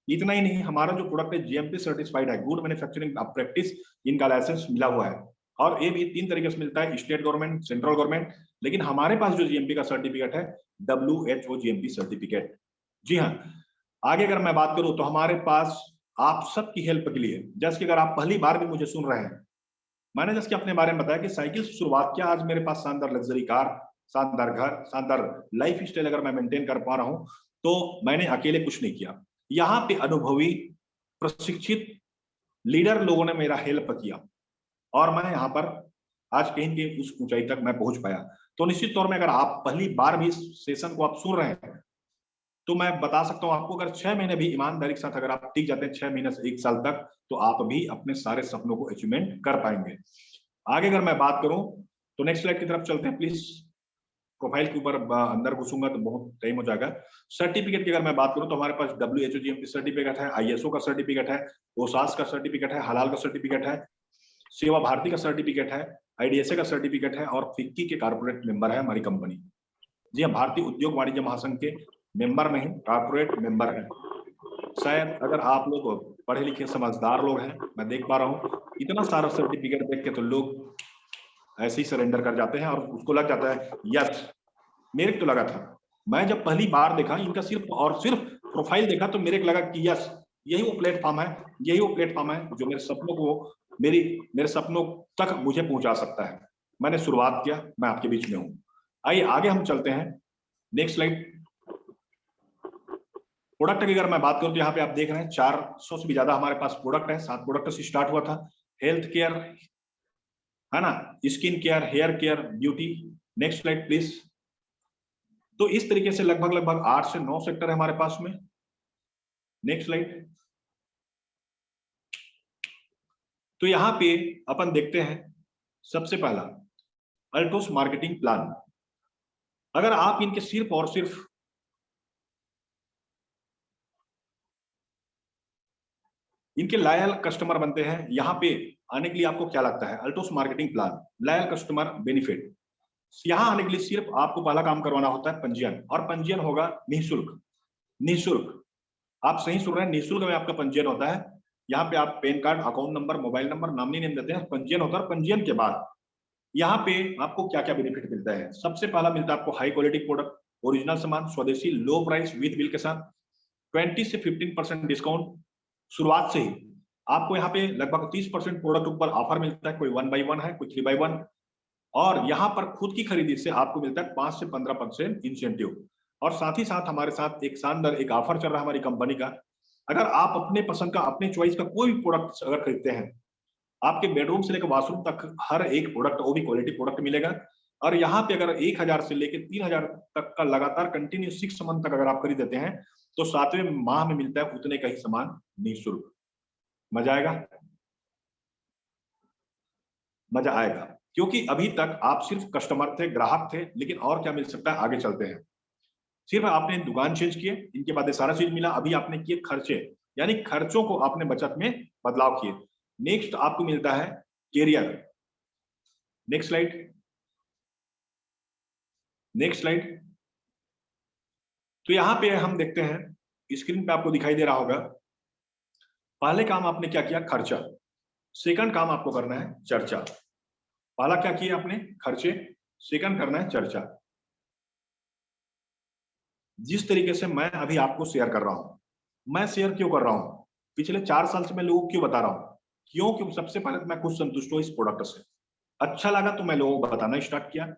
इतना ही नहीं, हमारा जो प्रोडक्ट है जीएमपी सर्टिफाइड है, गुड मैन्युफैक्चरिंग प्रैक्टिस, इनका लाइसेंस मिला हुआ है। और ये भी 3 तरीके से मिलता है, स्टेट गवर्नमेंट, सेंट्रल गवर्नमेंट। लेकिन हमारे पास जो जीएमपी का सर्टिफिकेट है, WHO जीएमपी सर्टिफिकेट। जी हाँ, आगे अगर मैं बात करूं तो हमारे पास आप सबकी हेल्प के लिए, जैसे कि अगर आप पहली बार भी मुझे सुन रहे हैं, मैंने जैसे कि अपने बारे में बताया कि साइकिल से शुरुआत किया, आज मेरे पास शानदार लग्जरी कार, शानदार घर, शानदार लाइफ स्टाइल अगर मैं मेंटेन कर पा रहा हूं, तो मैंने अकेले कुछ नहीं किया। यहाँ पे अनुभवी, प्रशिक्षित लीडर लोगों ने मेरा हेल्प किया, और मैं यहाँ पर आज कहीं न कहीं उस ऊंचाई तक मैं पहुंच पाया। तो निश्चित तौर में अगर आप पहली बार भी इस सेशन को आप सुन रहे हैं, तो मैं बता सकता हूं आपको, अगर 6 महीने भी ईमानदारी के साथ अगर आप टिक जाते हैं 6 महीने से 1 साल तक, तो आप भी अपने सारे सपनों को अचीवमेंट कर पाएंगे। आगे अगर मैं बात करूं तो नेक्स्ट स्लाइड की तरफ चलते हैं प्लीज। प्रोफाइल के ऊपर अंदर घुसूंगा तो बहुत टाइम हो जाएगा। सर्टिफिकेट की अगर मैं बात करूं तो हमारे पास WHO जीएमपी सर्टिफिकेट है, ISO का सर्टिफिकेट है, ओसास का सर्टिफिकेट है, हलाल का सर्टिफिकेट है, सेवा भारती का सर्टिफिकेट है, आईडीएसए का सर्टिफिकेट है, और फिक्की के कारपोरेट मेंबर है हमारी कंपनी। जी हाँ, भारतीय उद्योग वाणिज्य महासंघ के मेंबर नहीं, कारपोरेट मेंबर है। शायद अगर आप लोग पढ़े लिखे समझदार लोग हैं, मैं देख पा रहा हूँ इतना सारा सर्टिफिकेट देख के तो लोग ऐसे ही सरेंडर कर जाते हैं, और उसको लग जाता है यस। मेरे को तो लगा था, मैं जब पहली बार देखा इनका सिर्फ और सिर्फ प्रोफाइल देखा, तो मेरे को लगा कि यस, यही वो प्लेटफॉर्म है, यही वो प्लेटफॉर्म है जो मेरे सपनों को, मेरे सपनों तक मुझे पहुंचा सकता है। मैंने शुरुआत किया, मैं आपके बीच में हूँ। आइए आगे हम चलते हैं, नेक्स्ट स्लाइड। प्रोडक्ट की अगर मैं बात करूं तो यहाँ पे आप देख रहे हैं 400 से भी ज्यादा हमारे पास प्रोडक्ट है। 7 प्रोडक्ट से स्टार्ट हुआ था। हेल्थ केयर, है ना, skin care, hair care, beauty. Next slide please. तो इस तरीके से लगभग 8 से 9 सेक्टर है हमारे पास में। Next slide. तो यहाँ पे अपन देखते हैं सबसे पहला अल्टोस मार्केटिंग प्लान। अगर आप इनके सिर्फ और सिर्फ इनके लॉयल कस्टमर बनते हैं, यहाँ पे आने के लिए आपको क्या लगता है? Altos marketing plan, loyal customer benefit. यहाँ आने के लिए सिर्फ आपको पहला काम करवाना होता है पंजीयन, और पंजीयन होगा निःशुल्क। निःशुल्क, आप सही सुन रहे हैं, निःशुल्क में आपका पंजीयन होता है। यहाँ पे आप pan card, account number, mobile number, nominee name देते हैं, पंजीयन होता है। पंजीयन के बाद यहाँ पे आपको क्या क्या बेनिफिट मिलता है? सबसे पहला मिलता है आपको हाई क्वालिटी प्रोडक्ट, ओरिजिनल सामान, स्वदेशी, लो प्राइस विद बिल के साथ 20 से 15% डिस्काउंट शुरुआत से ही। आपको यहाँ पे लगभग 30% प्रोडक्ट ऊपर ऑफर मिलता है, कोई 1 by 1 है, कोई 3 by 1, और यहाँ पर खुद की खरीदी से आपको मिलता है 5 से 15% इंसेंटिव। और साथ ही साथ हमारे साथ एक शानदार एक ऑफर चल रहा है हमारी कंपनी का। अगर आप अपने पसंद का, अपने चॉइस का कोई भी प्रोडक्ट अगर खरीदते हैं, आपके बेडरूम से लेकर वॉशरूम तक हर एक प्रोडक्ट, वो भी क्वालिटी प्रोडक्ट मिलेगा। और यहाँ पे अगर 1000 से लेकर 3000 तक का लगातार कंटिन्यू 6 मंथ तक अगर आप खरीद देते हैं, तो 7वें माह में मिलता है उतने का ही सामान निःशुल्क। मजा आएगा, मजा आएगा। क्योंकि अभी तक आप सिर्फ कस्टमर थे, ग्राहक थे, लेकिन और क्या मिल सकता है, आगे चलते हैं। सिर्फ आपने दुकान चेंज किए, इनके बाद ये सारा चीज मिला। अभी आपने किए खर्चे, यानी खर्चों को आपने बचत में बदलाव किए। नेक्स्ट आपको मिलता है career. Next slide, next slide. तो यहां पे हम देखते हैं, स्क्रीन पे आपको दिखाई दे रहा होगा, पहले काम आपने क्या किया, खर्चा। सेकंड काम आपको करना है चर्चा। पहला क्या किया आपने, खर्चे। सेकंड करना है चर्चा। जिस तरीके से मैं अभी आपको शेयर कर रहा हूं, मैं शेयर क्यों कर रहा हूं, पिछले 4 साल से मैं लोगों को क्यों बता रहा हूं, क्योंकि सबसे पहले तो मैं खुद संतुष्ट हूं इस प्रोडक्ट से। अच्छा लगा तो मैं लोगों को बताना स्टार्ट किया।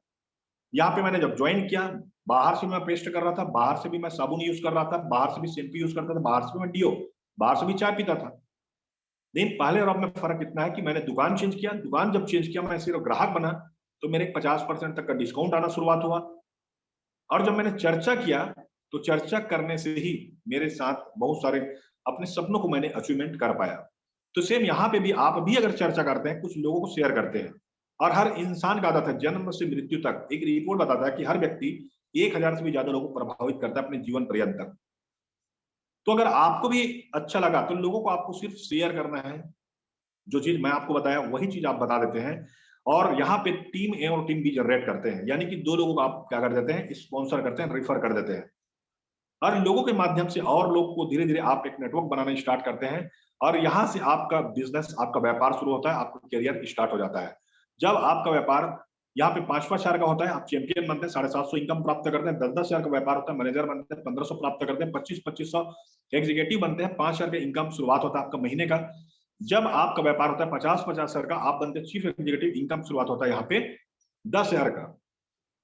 यहाँ पे मैंने जब ज्वाइन किया, बाहर से मैं पेस्ट कर रहा था, बाहर से भी मैं साबुन यूज कर रहा था, बाहर से भी शैम्पू यूज करता था, बाहर से भी मैं डिओ, बाहर से भी चाय पीता था। लेकिन पहले और अब में फर्क इतना है कि मैंने दुकान चेंज किया। दुकान जब चेंज किया, मैं सिर्फ ग्राहक बना, तो मेरे 50% तक का डिस्काउंट आना शुरुआत हुआ। और जब मैंने चर्चा किया, तो चर्चा करने से ही मेरे साथ बहुत सारे अपने सपनों को मैंने अचीवमेंट कर पाया। तो सेम यहाँ पे भी आप भी अगर चर्चा करते हैं, कुछ लोगों को शेयर करते हैं, और हर इंसान का आदत है, जन्म से मृत्यु तक एक रिपोर्ट बताता है कि हर व्यक्ति 1000 से भी ज्यादा लोगों को प्रभावित करता है अपने जीवन पर्यंत तक। तो अगर आपको भी अच्छा लगा, तो लोगों को आपको सिर्फ शेयर करना है। जो चीज मैं आपको बताया वही चीज आप बता देते हैं, और यहाँ पे टीम ए और टीम बी जनरेट करते हैं, यानी कि 2 लोगों को आप क्या कर देते हैं, स्पॉन्सर करते हैं, रिफर कर देते हैं। और लोगों के माध्यम से और लोग को धीरे धीरे आप एक नेटवर्क बनाना स्टार्ट करते हैं, और यहाँ से आपका बिजनेस, आपका व्यापार शुरू होता है, आपका करियर स्टार्ट हो जाता है। जब आपका व्यापार यहाँ पे 5-5 हजार का होता है, आप चैंपियन बनते हैं, 750 इनकम प्राप्त करते हैं। 10-10 हजार का व्यापार होता है, मैनेजर बनते हैं, 1500 प्राप्त करते हैं। 25-2500 एग्जीक्यूटिव बनते हैं, 5 हजार का इनकम शुरुआत होता है आपका महीने का। जब आपका व्यापार होता है 50-50 हजार का, आप बनते हैं चीफ एग्जीक्यूटिव, इनकम शुरुआत होता है यहाँ पे 10 हजार का।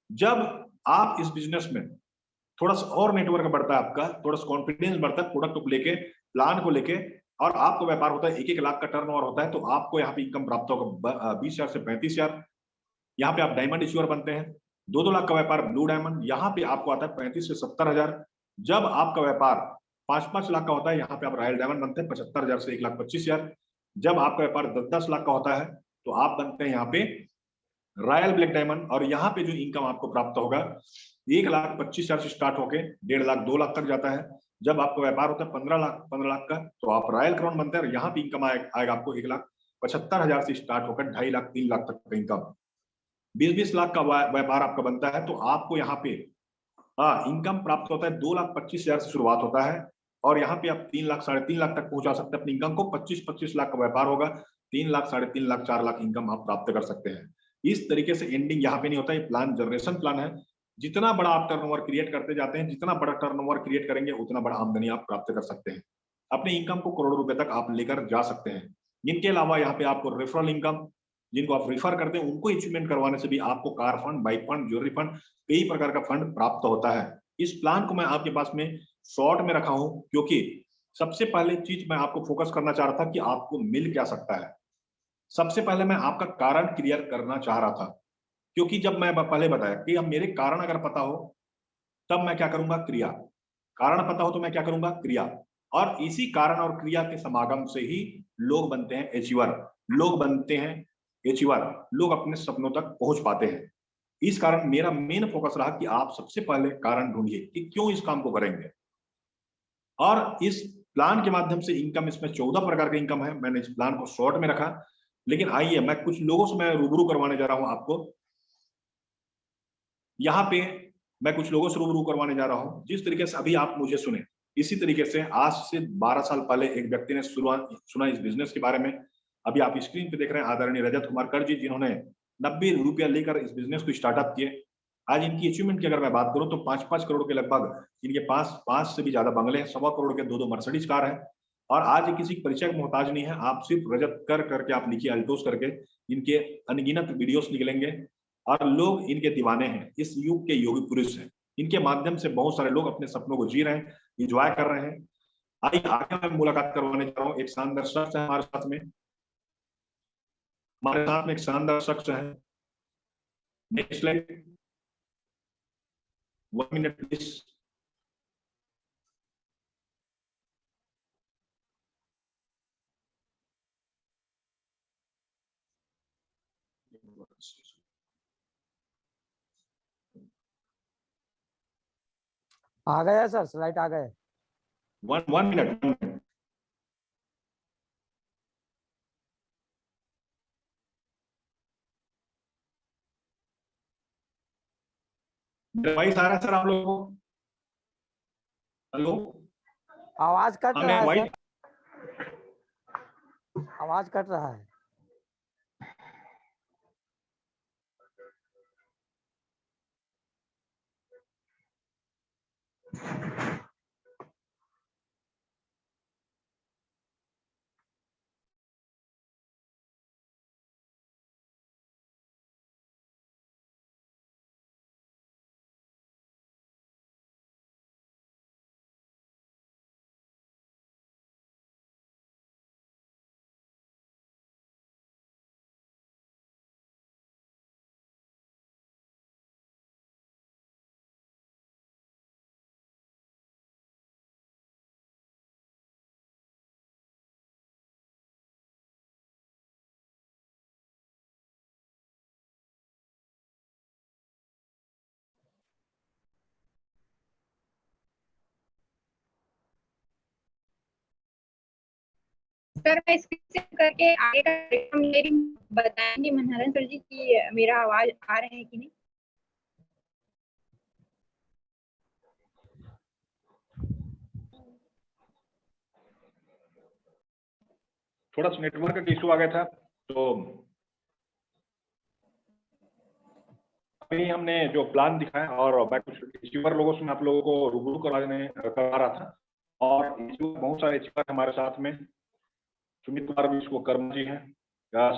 जब आप इस बिजनेस में थोड़ा सा और नेटवर्क बढ़ता है आपका, थोड़ा सा कॉन्फिडेंस बढ़ता है प्रोडक्ट को लेके, प्लान को लेके, और आपका व्यापार होता है 1-1 लाख का टर्नओवर होता है, तो आपको यहाँ पे इनकम प्राप्त होगा 20 हजार से 35 हजार। यहाँ पे आप डायमंड इश्यूअर बनते हैं। 2-2 लाख का व्यापार ब्लू डायमंड, यहाँ पे आपको आता है 35 से 70 हजार। जब आपका व्यापार 5-5 लाख का होता है, यहाँ पे आप रॉयल डायमंड बनते हैं 75 हजार से 1,25,000 हजार। जब आपका व्यापार 10-10 लाख का होता है, तो आप बनते हैं यहाँ पे रॉयल ब्लैक डायमंड, और यहाँ पे जो इनकम आपको प्राप्त होगा 1,25,000 से स्टार्ट होके 1.5 लाख 2 लाख तक जाता है। जब आपका व्यापार होता है 15 लाख का, तो आप रॉयल क्राउन बनते हैं, और यहाँ पे इनकम आएगा आपको 1,75,000 से स्टार्ट होकर 2.5 लाख 3 लाख तक का इनकम। 20-20 लाख का व्यापार आपका बनता है, तो आपको यहाँ पे इनकम प्राप्त होता है 2,25,000 से शुरुआत होता है, और यहाँ पे आप 3 लाख 3.5 लाख तक पहुंचा सकते हैं अपनी इनकम को। 25-25 लाख का व्यापार होगा, 3 लाख 3.5 लाख 4 लाख इनकम आप प्राप्त कर सकते हैं। इस तरीके से एंडिंग यहाँ पे नहीं होता, ये प्लान जनरेशन प्लान है। जितना बड़ा आप टर्नओवर क्रिएट करते जाते हैं, जितना बड़ा टर्नओवर क्रिएट करेंगे, उतना बड़ा आमदनी आप प्राप्त कर सकते हैं। अपनी इनकम को करोड़ों रुपए तक आप लेकर जा सकते हैं। इनके अलावा यहाँ पे आपको रेफरल इनकम, जिनको आप रेफर करते हैं, उनको अचीवमेंट करवाने से भी आपको car fund, bike fund, jewellery fund, कई प्रकार का फंड प्राप्त होता है। इस प्लान को मैं आपके पास में शॉर्ट में रखा हूं, क्योंकि सबसे पहले चीज मैं आपको फोकस करना चाह रहा था कि आपको मिल क्या सकता है। सबसे पहले मैं आपका कारण क्लियर करना चाह रहा था, क्योंकि जब मैं पहले बताया कि अब मेरे कारण अगर पता हो, तब मैं क्या करूंगा, क्रिया। कारण पता हो तो मैं क्या करूंगा, क्रिया। और इसी कारण और क्रिया के समागम से ही लोग बनते हैं अचीवर, लोग बनते हैं अचीवर, लोग अपने सपनों तक पहुंच पाते हैं। इस कारण मेरा मेन फोकस रहा कि आप सबसे पहले कारण ढूंढिए कि क्यों इस काम को करेंगे। और इस प्लान के माध्यम से इनकम, इसमें 14 प्रकार का इनकम है। मैंने इस प्लान को शॉर्ट में रखा, लेकिन आइए मैं कुछ लोगों से मैं रूबरू करवाने जा रहा हूं आपको। यहाँ पे मैं कुछ लोगों से रूबरू करवाने जा रहा हूं। जिस तरीके से अभी आप मुझे सुने, इसी तरीके से आज से 12 साल पहले एक व्यक्ति ने सुना इस बिजनेस के बारे में। अभी आप स्क्रीन पे देख रहे हैं आदरणीय रजत कुमार कर जी, जिन्होंने 90 रुपया लेकर इस बिजनेस को स्टार्टअप किए। आज इनकी अचीवमेंट की अगर मैं बात करूं, तो 5-5 करोड़ के लगभग इनके पास 5 से भी ज्यादा बंगले हैं, 1.25 करोड़ के 2-2 मर्सिडीज कार है। और आज ये किसी परिचय का मोहताज नहीं है। आप सिर्फ रजत कर करके आप लिखिए, अल्टोस करके, इनके अनगिनत वीडियोस निकलेंगे, और लोग इनके दीवाने हैं। इस युग के योगी पुरुष हैं, इनके माध्यम से बहुत सारे लोग अपने सपनों को जी रहे हैं, इंजॉय कर रहे हैं। आइए आगे मैं मुलाकात करवाने जा रहा हूँ, एक शानदार शख्स है हमारे साथ में एक शानदार शख्स है। Next slide, 1 minute please. आ गया सर, स्लाइड आ गए। 1 मिनट। वॉइस आ रहा है सर आप लोगों को? हेलो, आवाज कट हाँ रहा मैं है वॉइस, सर, आवाज कट रहा है। सर मैं स्क्रीन शेयर करके आगे का कार्यक्रम मेरी बताएंगे मनहरन सर जी की मेरा आवाज आ रहा है कि नहीं। थोड़ा सा नेटवर्क का इशू आ गया था, तो अभी हमने जो प्लान दिखाया और मैं कुछ एचीवर लोगों से आप लोगों को रूबरू करवा रहा था। और बहुत सारे एचीवर हमारे साथ में, सुमित कुमार विश्वकर्मा जी हैं।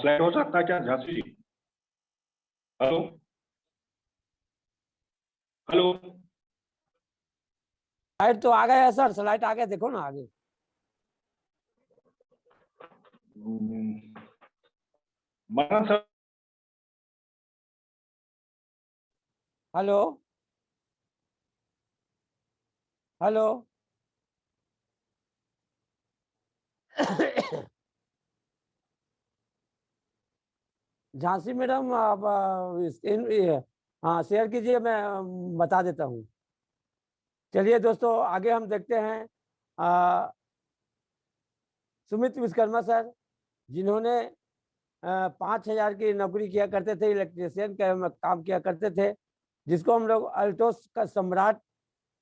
स्लाइड हो सकता है क्या झांसी जी? हेलो हेलो, स्लाइड तो आ गया है सर, स्लाइड आ गया, देखो ना आगे। Manan sir, hello hello Jhansi madam आप हाँ शेयर कीजिए, मैं बता देता हूँ। चलिए दोस्तों आगे हम देखते हैं। सुमित विश्वकर्मा सर, जिन्होंने 5,000 की नौकरी किया करते थे, इलेक्ट्रीशियन का काम किया करते थे, जिसको हम लोग अल्टोस का सम्राट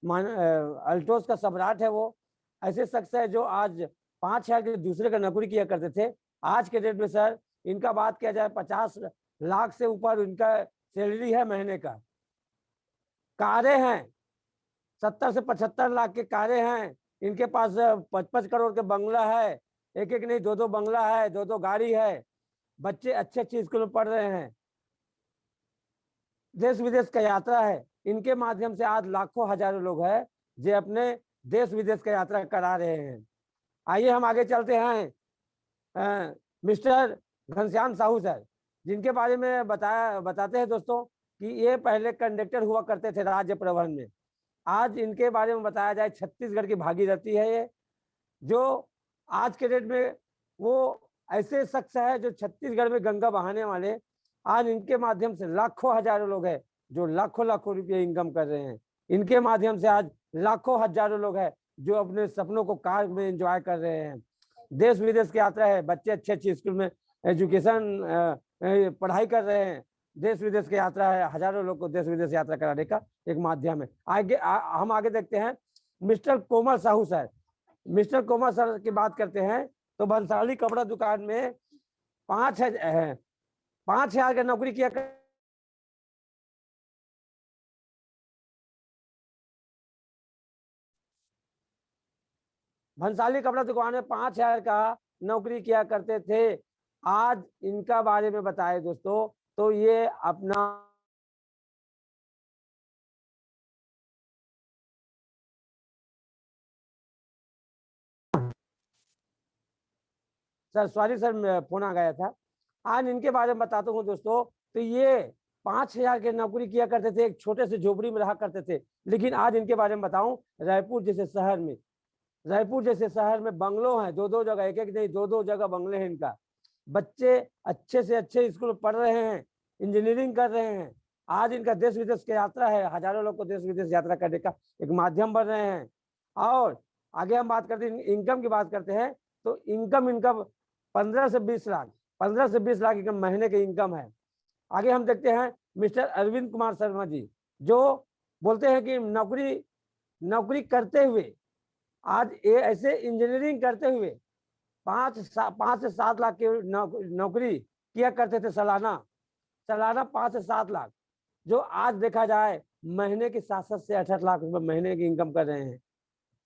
अल्टोस का सम्राट है। वो ऐसे शख्स है जो आज 5,000 के दूसरे का नौकरी किया करते थे। आज के डेट में सर इनका बात किया जाए 50 लाख से ऊपर इनका सैलरी है महीने का। कारें हैं, 70 से 75 लाख के कारें हैं इनके पास। 55 करोड़ के बंगला है, एक एक नहीं 2-2 बंगला है, 2-2 गाड़ी है। बच्चे अच्छे अच्छे स्कूल में पढ़ रहे हैं, देश विदेश का यात्रा है। इनके माध्यम से आज लाखों हजारों लोग हैं जो अपने देश विदेश का यात्रा करा रहे हैं। आइए हम आगे चलते हैं। मिस्टर घनश्याम साहू सर, जिनके बारे में बताते हैं दोस्तों कि ये पहले कंडक्टर हुआ करते थे राज्य परिवहन में। आज इनके बारे में बताया जाए, छत्तीसगढ़ की भागीरथी है ये, जो आज के डेट में वो ऐसे शख्स है जो छत्तीसगढ़ में गंगा बहाने वाले। आज इनके माध्यम से लाखों हजारों लोग हैं जो लाखों लाखों रुपये इनकम कर रहे हैं। इनके माध्यम से आज लाखों हजारों लोग हैं जो अपने सपनों को कार में एंजॉय कर रहे हैं। देश विदेश की यात्रा है, बच्चे अच्छे अच्छे स्कूल में एजुकेशन पढ़ाई कर रहे हैं। देश विदेश की यात्रा है, हजारों लोग को देश विदेश यात्रा कराने का एक माध्यम है। हम आगे देखते हैं मिस्टर कोमल साहू सर। मिस्टर कोमल सर की बात करते हैं तो बंसाली कपड़ा दुकान में 5,000 का नौकरी किया भंसाली कपड़ा दुकान में 5,000 का नौकरी किया करते थे। आज इनका बारे में बताए दोस्तों तो ये अपना सर सॉरी सर, फोन आ गया था। आज इनके बारे में बताता हूँ दोस्तों। तो ये 5,000 की नौकरी किया करते थे, एक छोटे से झोपड़ी में रहा करते थे। लेकिन आज इनके बारे में बताऊं, रायपुर जैसे शहर में, रायपुर जैसे शहर में बंगलों हैं, 2-2 जगह, एक नहीं 2-2 जगह बंगले हैं इनका। बच्चे अच्छे से अच्छे स्कूल पढ़ रहे हैं, इंजीनियरिंग कर रहे हैं। आज इनका देश विदेश की यात्रा है, हजारों लोग को देश विदेश यात्रा करने का एक माध्यम बन रहे हैं। और आगे हम बात करते हैं, इनकम की बात करते हैं। तो इनकम इनका 15 से 20 लाख, 15 से 20 लाख इनकम महीने की इनकम है। आगे हम देखते हैं मिस्टर अरविंद कुमार शर्मा जी, जो बोलते हैं कि नौकरी करते हुए आज ये ऐसे इंजीनियरिंग करते हुए 5 से 7 लाख की नौकरी किया करते थे सालाना 5 से 7 लाख, जो आज देखा जाए महीने की 7 से 8 लाख रुपए महीने की इनकम कर रहे हैं।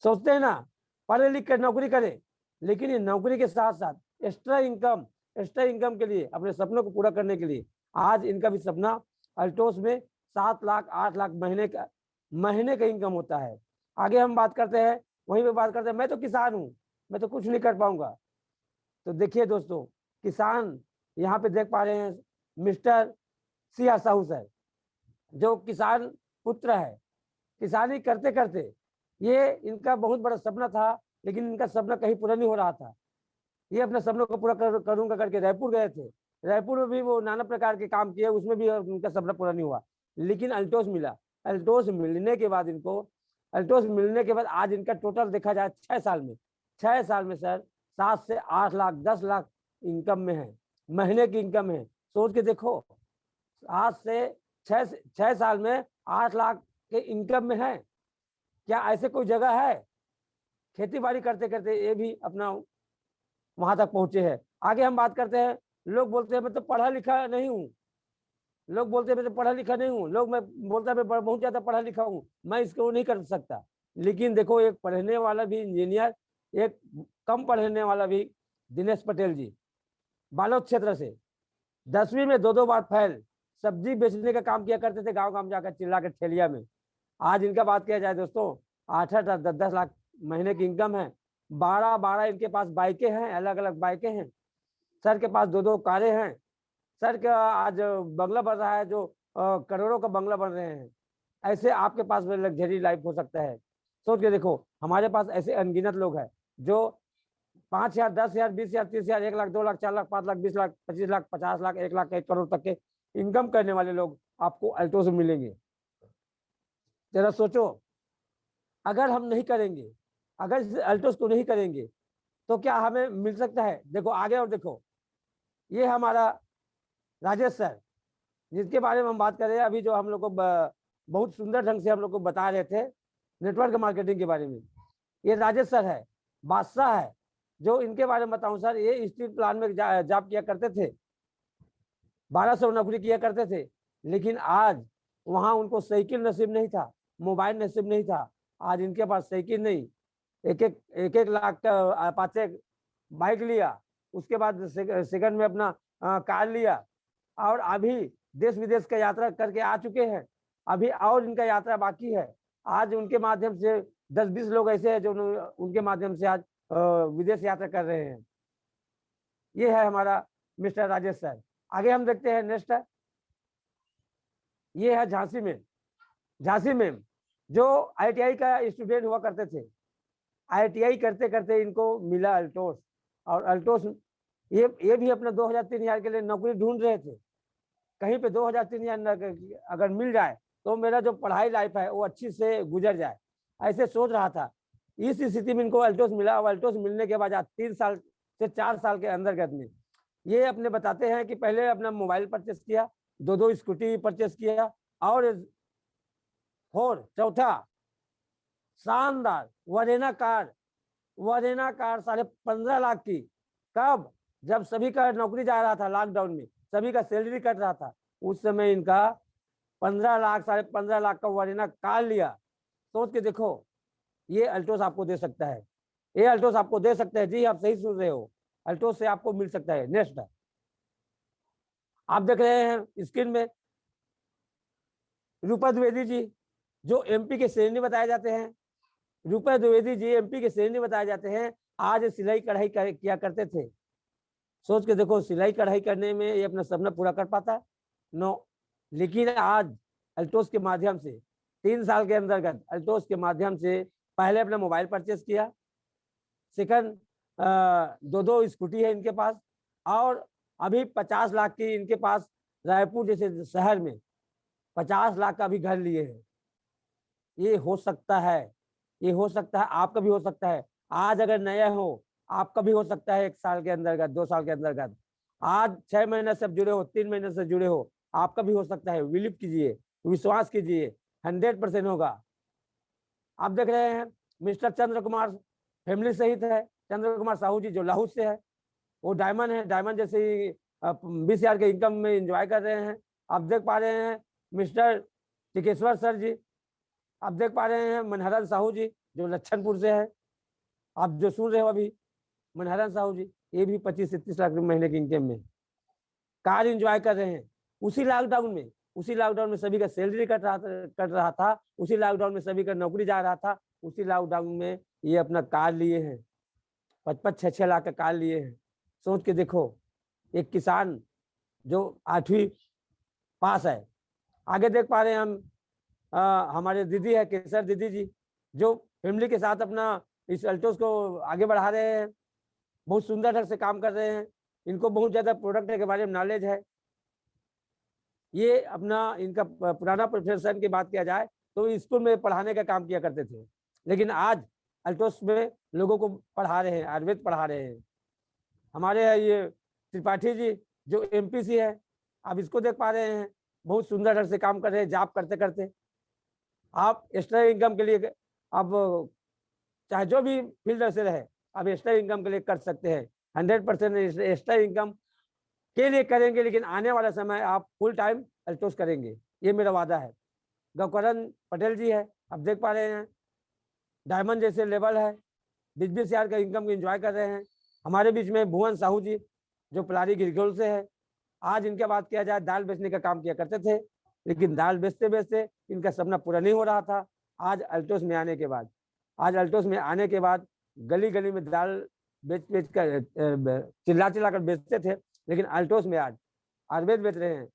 सोचते हैं ना, पढ़े लिख कर नौकरी करें, लेकिन ये नौकरी के साथ साथ एक्स्ट्रा इनकम के लिए, अपने सपनों को पूरा करने के लिए आज इनका भी सपना अल्टोस में 7 लाख 8 लाख महीने का इनकम होता है। आगे हम बात करते हैं, वहीं पे बात करते हैं, मैं तो किसान हूँ, मैं तो कुछ नहीं कर पाऊंगा। तो देखिए दोस्तों, किसान यहाँ पे देख पा रहे हैं मिस्टर सिया साहू सर, जो किसान पुत्र है। किसानी करते करते ये इनका बहुत बड़ा सपना था, लेकिन इनका सपना कहीं पूरा नहीं हो रहा था। ये अपने सपनों को पूरा करूंगा करके रायपुर गए थे। रायपुर में भी वो नाना प्रकार के काम किए, उसमें भी उनका सपना पूरा नहीं हुआ। लेकिन अल्टोस मिला। अल्टोस मिलने के बाद आज इनका टोटल देखा जाए 6 साल में सर 7 से 8 लाख 10 लाख इनकम में है, महीने की इनकम है। सोच के देखो, 7 से 6 साल में 8 लाख के इनकम में है। क्या ऐसे कोई जगह है? खेती बाड़ी करते करते ये भी अपना वहां तक पहुंचे हैं। आगे हम बात करते हैं, लोग बोलते हैं मैं तो पढ़ा लिखा नहीं हूँ, मैं बोलता है मैं बहुत ज्यादा पढ़ा लिखा हूँ, मैं इसको नहीं कर सकता। लेकिन देखो, एक पढ़ने वाला भी इंजीनियर, एक कम पढ़ने वाला भी, दिनेश पटेल जी, बालोद क्षेत्र से 10वीं में 2-2 बार फेल, सब्जी बेचने का काम किया करते थे, गांव जाकर चिल्ला के ठेलिया में। आज इनका बात किया जाए दोस्तों, 8-8 10-10 लाख महीने की इनकम है। 12 इनके पास बाइकें हैं, अलग अलग बाइकें हैं। सर के पास 2-2 कारें हैं। सर का आज बंगला बन रहा है, जो करोड़ों का बंगला बन रहे हैं। ऐसे आपके पास में लग्जरी लाइफ हो सकता है। सोच के देखो, हमारे पास ऐसे अनगिनत लोग हैं जो 5,000 10,000 20,000 30,000 1 लाख 2 लाख 4 लाख 5 लाख 20 लाख 25 लाख 50 लाख 1 लाख 1 करोड़ तक के इनकम करने वाले लोग आपको अल्टो से मिलेंगे। जरा सोचो, अगर हम नहीं करेंगे, अगर इस अल्टोस को नहीं करेंगे, तो क्या हमें मिल सकता है? देखो आगे और देखो, ये हमारा राजेश सर, जिसके बारे में हम बात कर रहे हैं अभी, जो हम लोग को बहुत सुंदर ढंग से हम लोग को बता रहे थे नेटवर्क मार्केटिंग के बारे में। ये राजेश सर है, बादशाह है। जो इनके बारे में बताऊं सर, ये स्टील प्लांट में जॉब किया करते थे, 1200 नौकरी किया करते थे। लेकिन आज वहां उनको साइकिल नसीब नहीं था, मोबाइल नसीब नहीं था। आज इनके पास साइकिल नहीं, एक लाख का अपाचे बाइक लिया, उसके बाद सेकंड में अपना कार लिया, और अभी देश विदेश का यात्रा करके आ चुके हैं। अभी और इनका यात्रा बाकी है। आज उनके माध्यम से 10-20 लोग ऐसे हैं जो उनके माध्यम से आज विदेश यात्रा कर रहे हैं। ये है हमारा मिस्टर राजेश सर। आगे हम देखते हैं, नेक्स्ट है, ये है झांसी मैम, जो ITI का स्टूडेंट हुआ करते थे। ITI करते करते इनको मिला अल्टोस, और अल्टोस ये भी अपना 2,000-3,000 के लिए नौकरी ढूंढ रहे थे। कहीं पे 2,000-3,000 अगर मिल जाए तो मेरा जो पढ़ाई लाइफ है वो अच्छी से गुजर जाए, ऐसे सोच रहा था। इस स्थिति में इनको अल्टोस मिला, और अल्टोस मिलने के बाद 3 साल से 4 साल के अंतर्गत में ये अपने बताते हैं कि पहले अपना मोबाइल परचेस किया, 2-2 स्कूटी परचेस किया, और चौथा शानदार वरेना कार 15.5 लाख की। कब? जब सभी का नौकरी जा रहा था, लॉकडाउन में सभी का सैलरी कट रहा था, उस समय इनका 15 लाख 15.5 लाख का वरेना कार लिया। सोच के देखो, ये अल्टोस आपको दे सकता है, ये अल्टोस आपको दे सकता है। जी, आप सही सुन रहे हो, अल्टोस से आपको मिल सकता है। नेक्स्ट है, आप देख रहे हैं स्क्रीन में रूपा द्विवेदी जी, जो MP के श्रेणी बताए जाते हैं। रूपा द्विवेदी जी MP के श्रेणी बताए जाते हैं। आज सिलाई कढ़ाई किया करते थे, सोच के देखो, सिलाई कढ़ाई करने में ये अपना सपना पूरा कर पाता है? नो। लेकिन आज अल्टोस के माध्यम से 3 साल के अंतर्गत अल्टोस के माध्यम से पहले अपना मोबाइल परचेस किया, सेकंड 2 स्कूटी है इनके पास, और अभी 50 लाख की इनके पास रायपुर जैसे शहर में 50 लाख का भी घर लिए हैं। ये हो सकता है, ये हो सकता है, आपका भी हो सकता है। आज अगर नया हो, आपका भी हो सकता है 1 साल के अंतर्गत, 2 साल के अंतर्गत। आज 6 महीने से जुड़े हो, 3 महीने से जुड़े हो, आपका भी हो सकता है। बिलीव कीजिए, विश्वास कीजिए, 100% होगा। आप देख रहे हैं मिस्टर चंद्र कुमार फैमिली सहित है, चंद्र कुमार साहू जी जो लाहौर से है, वो डायमंड है, डायमंड जैसे 20,000 के इनकम में एंजॉय कर रहे हैं। आप देख पा रहे हैं मिस्टर टिकेश्वर सर जी, आप देख पा रहे हैं मनहरन साहू जी जो लच्छनपुर से है, आप जो सुन रहे हो अभी मनहरन साहू जी, ये भी 25 से 30 लाख रुपए महीने की इनकम में कार एंजॉय कर रहे हैं। उसी लॉकडाउन में सभी का सैलरी कट रहा था, उसी लॉकडाउन में सभी का नौकरी जा रहा था, उसी लॉकडाउन में ये अपना कार लिए हैं, 55-6 लाख का कार लिए हैं। सोच के देखो, एक किसान जो 8वीं पास है। आगे देख पा रहे हैं हम हमारे दीदी है केसर दीदी जी, जो फैमिली के साथ अपना इस अल्टोस को आगे बढ़ा रहे हैं, बहुत सुंदर ढंग से काम कर रहे हैं। इनको बहुत ज्यादा प्रोडक्ट के बारे में नॉलेज है। ये अपना इनका पुराना प्रोफेशन की बात किया जाए तो स्कूल में पढ़ाने का काम किया करते थे, लेकिन आज अल्टोस में लोगों को पढ़ा रहे हैं, आयुर्वेद पढ़ा रहे हैं। हमारे है ये त्रिपाठी जी जो एमपीसी है, आप इसको देख पा रहे हैं, बहुत सुंदर ढंग से काम कर रहे हैं। जॉब करते करते आप एक्स्ट्रा इनकम के लिए, आप चाहे जो भी फील्ड से रहे, आप एक्स्ट्रा इनकम के लिए कर सकते हैं। 100% एक्स्ट्रा इनकम के लिए करेंगे, लेकिन आने वाला समय आप फुल टाइम अल्टोस करेंगे, ये मेरा वादा है। गौकरण पटेल जी है, आप देख पा रहे हैं, डायमंड जैसे लेवल है, 20,000 का इनकम एंजॉय कर रहे हैं। हमारे बीच में भुवन साहू जी जो पलारी गिरगोल से है। आज इनके बात किया जाए, दाल बेचने का काम किया करते थे, लेकिन दाल बेचते बेचते इनका सपना पूरा नहीं हो रहा था। आज अल्टोस में आने के बाद गली गली में दाल बेच कर चिल्ला कर बेचते थे, लेकिन अल्टोस में आज आयुर्वेद बेच रहे हैं।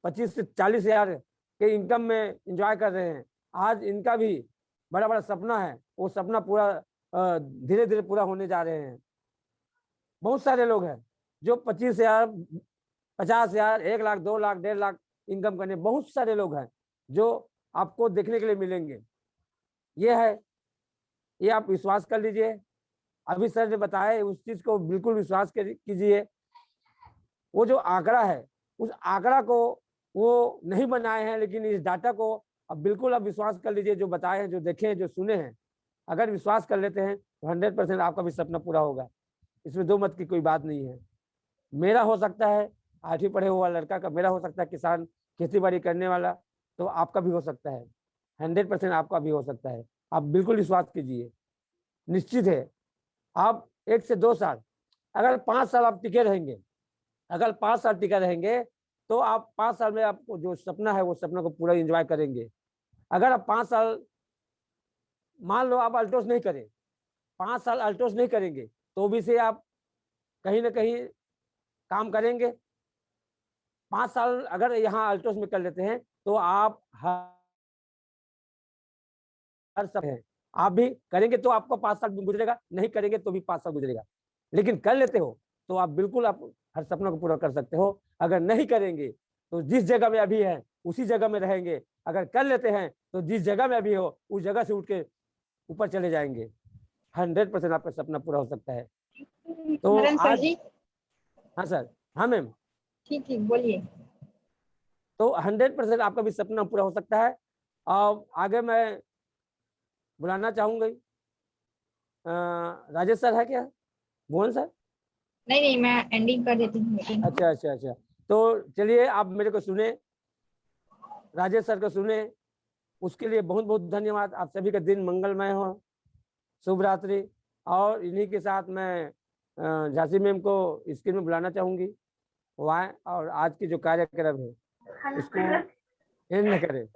25 से 40,000 के इनकम में एंजॉय कर रहे हैं। आज इनका भी बड़ा बड़ा सपना है, वो सपना पूरा धीरे धीरे पूरा होने जा रहे हैं। बहुत सारे लोग हैं जो 25,000, 50,000, 1 लाख, 2 लाख, 1.5 लाख इनकम करने, बहुत सारे लोग हैं जो आपको देखने के लिए मिलेंगे। ये है, ये आप विश्वास कर लीजिए। अभी सर ने बताया, उस चीज को बिल्कुल विश्वास कीजिए। वो जो आंकड़ा है, उस आंकड़ा को वो नहीं बनाए हैं, लेकिन इस डाटा को अब बिल्कुल आप विश्वास कर लीजिए। जो बताए हैं, जो देखे हैं, जो सुने हैं, अगर विश्वास कर लेते हैं तो 100% आपका भी सपना पूरा होगा। इसमें दो मत की कोई बात नहीं है। मेरा हो सकता है 8वीं पढ़े हुआ लड़का का, मेरा हो सकता है किसान खेती बाड़ी करने वाला, तो आपका भी हो सकता है, 100% आपका भी हो सकता है। आप बिल्कुल विश्वास कीजिए, निश्चित है। आप 1 से 2 साल, अगर 5 साल आप टिके रहेंगे, अगर 5 साल टिके रहेंगे, तो आप 5 साल में आपको जो सपना है वो सपना को पूरा एंजॉय करेंगे। अगर आप 5 साल, मान लो आप अल्टोस नहीं करें, 5 साल अल्टोस नहीं करेंगे, तो भी से आप कहीं ना कहीं काम करेंगे। 5 साल अगर यहाँ अल्टोस में कर लेते हैं तो आप हर सब है, आप भी करेंगे तो आपको 5 साल गुजरेगा, नहीं करेंगे तो भी 5 साल गुजरेगा। लेकिन कर लेते हो तो आप बिल्कुल आप हर सपना को पूरा कर सकते हो। अगर नहीं करेंगे तो जिस जगह में अभी है उसी जगह में रहेंगे। अगर कर लेते हैं तो जिस जगह में अभी हो उस जगह से उठ के ऊपर चले जाएंगे। 100% आपका सपना पूरा हो सकता है। तो आज, हाँ सर, हाँ मैम, ठीक बोलिए। तो 100% आपका भी सपना पूरा हो सकता है। और आगे मैं बुलाना चाहूंगी, राजेश सर है क्या, भुवन सर? नहीं, मैं एंडिंग कर देती हूँ मीटिंग। अच्छा, तो चलिए आप मेरे को सुने, राजेश सर को सुने, उसके लिए बहुत बहुत धन्यवाद। आप सभी का दिन मंगलमय हो, शुभ रात्रि। और इन्हीं के साथ मैं झांसी मैम को स्क्रीन में बुलाना चाहूंगी, वो आए और आज की जो कार्यक्रम है उसको एंड करें।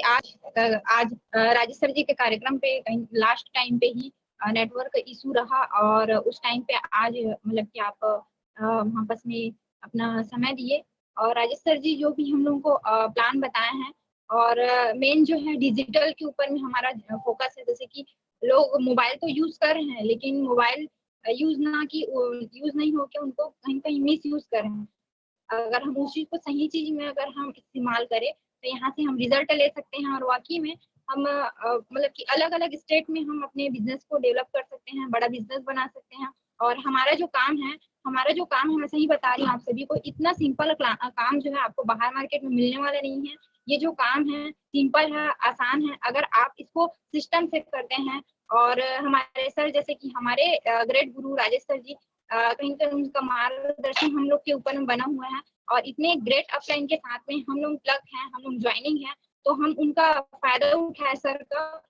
आज राजेश सर जी के कार्यक्रम पे कहीं लास्ट टाइम पे ही नेटवर्क इशू रहा और उस टाइम पे आज मतलब कि आप वापस में अपना समय दिए। और राजेश सर जी जो भी हम लोगों को प्लान बताए हैं, और मेन जो है डिजिटल के ऊपर में हमारा फोकस है। जैसे कि लोग मोबाइल तो यूज कर रहे हैं, लेकिन मोबाइल यूज नहीं होके उनको कहीं कहीं मिस यूज कर रहे हैं। अगर हम उस चीज को सही चीज में अगर हम इस्तेमाल करें तो यहाँ से हम रिजल्ट ले सकते हैं, और वाकई में हम मतलब कि अलग अलग स्टेट में हम अपने बिजनेस को डेवलप कर सकते हैं, बड़ा बिजनेस बना सकते हैं। और हमारा जो काम है मैं सही बता रही हूँ आप सभी को, इतना सिंपल काम जो है आपको बाहर मार्केट में मिलने वाला नहीं है। ये जो काम है सिंपल है, आसान है, अगर आप इसको सिस्टम से करते हैं। और हमारे सर जैसे कि हमारे ग्रेट गुरु राजेश सर जी, कहीं कहीं उनका मार्गदर्शन हम लोग के ऊपर में बना हुआ है, और इतने ग्रेट अपलाइन के साथ में हम लोग प्लग हैं, हम लोग ज्वाइनिंग है, तो हम उनका फायदा उठाए सर का,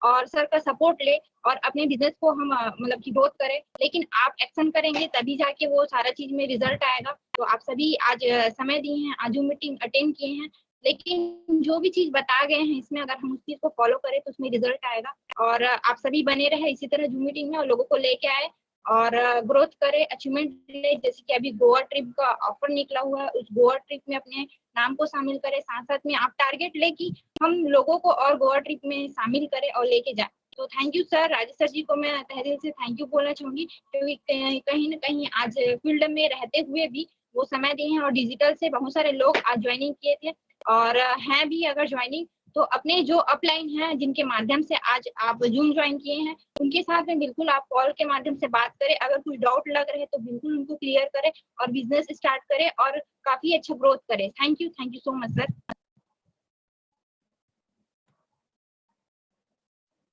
और सर का सपोर्ट ले और अपने बिजनेस को हम मतलब की ग्रोथ करें। लेकिन आप एक्शन करेंगे तभी जाके वो सारा चीज में रिजल्ट आएगा। तो आप सभी आज समय दिए हैं, आज मीटिंग अटेंड किए हैं, लेकिन जो भी चीज बता गए हैं इसमें अगर हम उस चीज को फॉलो करें तो उसमें रिजल्ट आएगा। और आप सभी बने रहे इसी तरह जूम मीटिंग में और लोगों को लेके आए और ग्रोथ करे, अचीवमेंट ले। जैसे कि अभी गोवा ट्रिप का ऑफर निकला हुआ है, उस गोवा ट्रिप में अपने नाम को शामिल करें। साथ साथ में आप टारगेट ले कि हम लोगों को और गोवा ट्रिप में शामिल करें और लेके जाए। तो thank you sir, Rajesh sir ji को मैं तहे दिल से थैंक यू बोलना चाहूंगी, क्योंकि कहीं ना कहीं आज फील्ड में रहते हुए भी वो समय दिए हैं, और डिजिटल से बहुत सारे लोग आज ज्वाइनिंग किए थे और हैं भी अगर ज्वाइनिंग, तो अपने जो अपलाइन है जिनके माध्यम से आज आप जूम ज्वाइन किए हैं उनके साथ में बिल्कुल आप कॉल के माध्यम से बात करें। अगर कुछ डाउट लग रहे तो बिल्कुल उनको क्लियर करें और बिजनेस स्टार्ट करें और काफी अच्छा ग्रोथ करें। Thank you so much sir.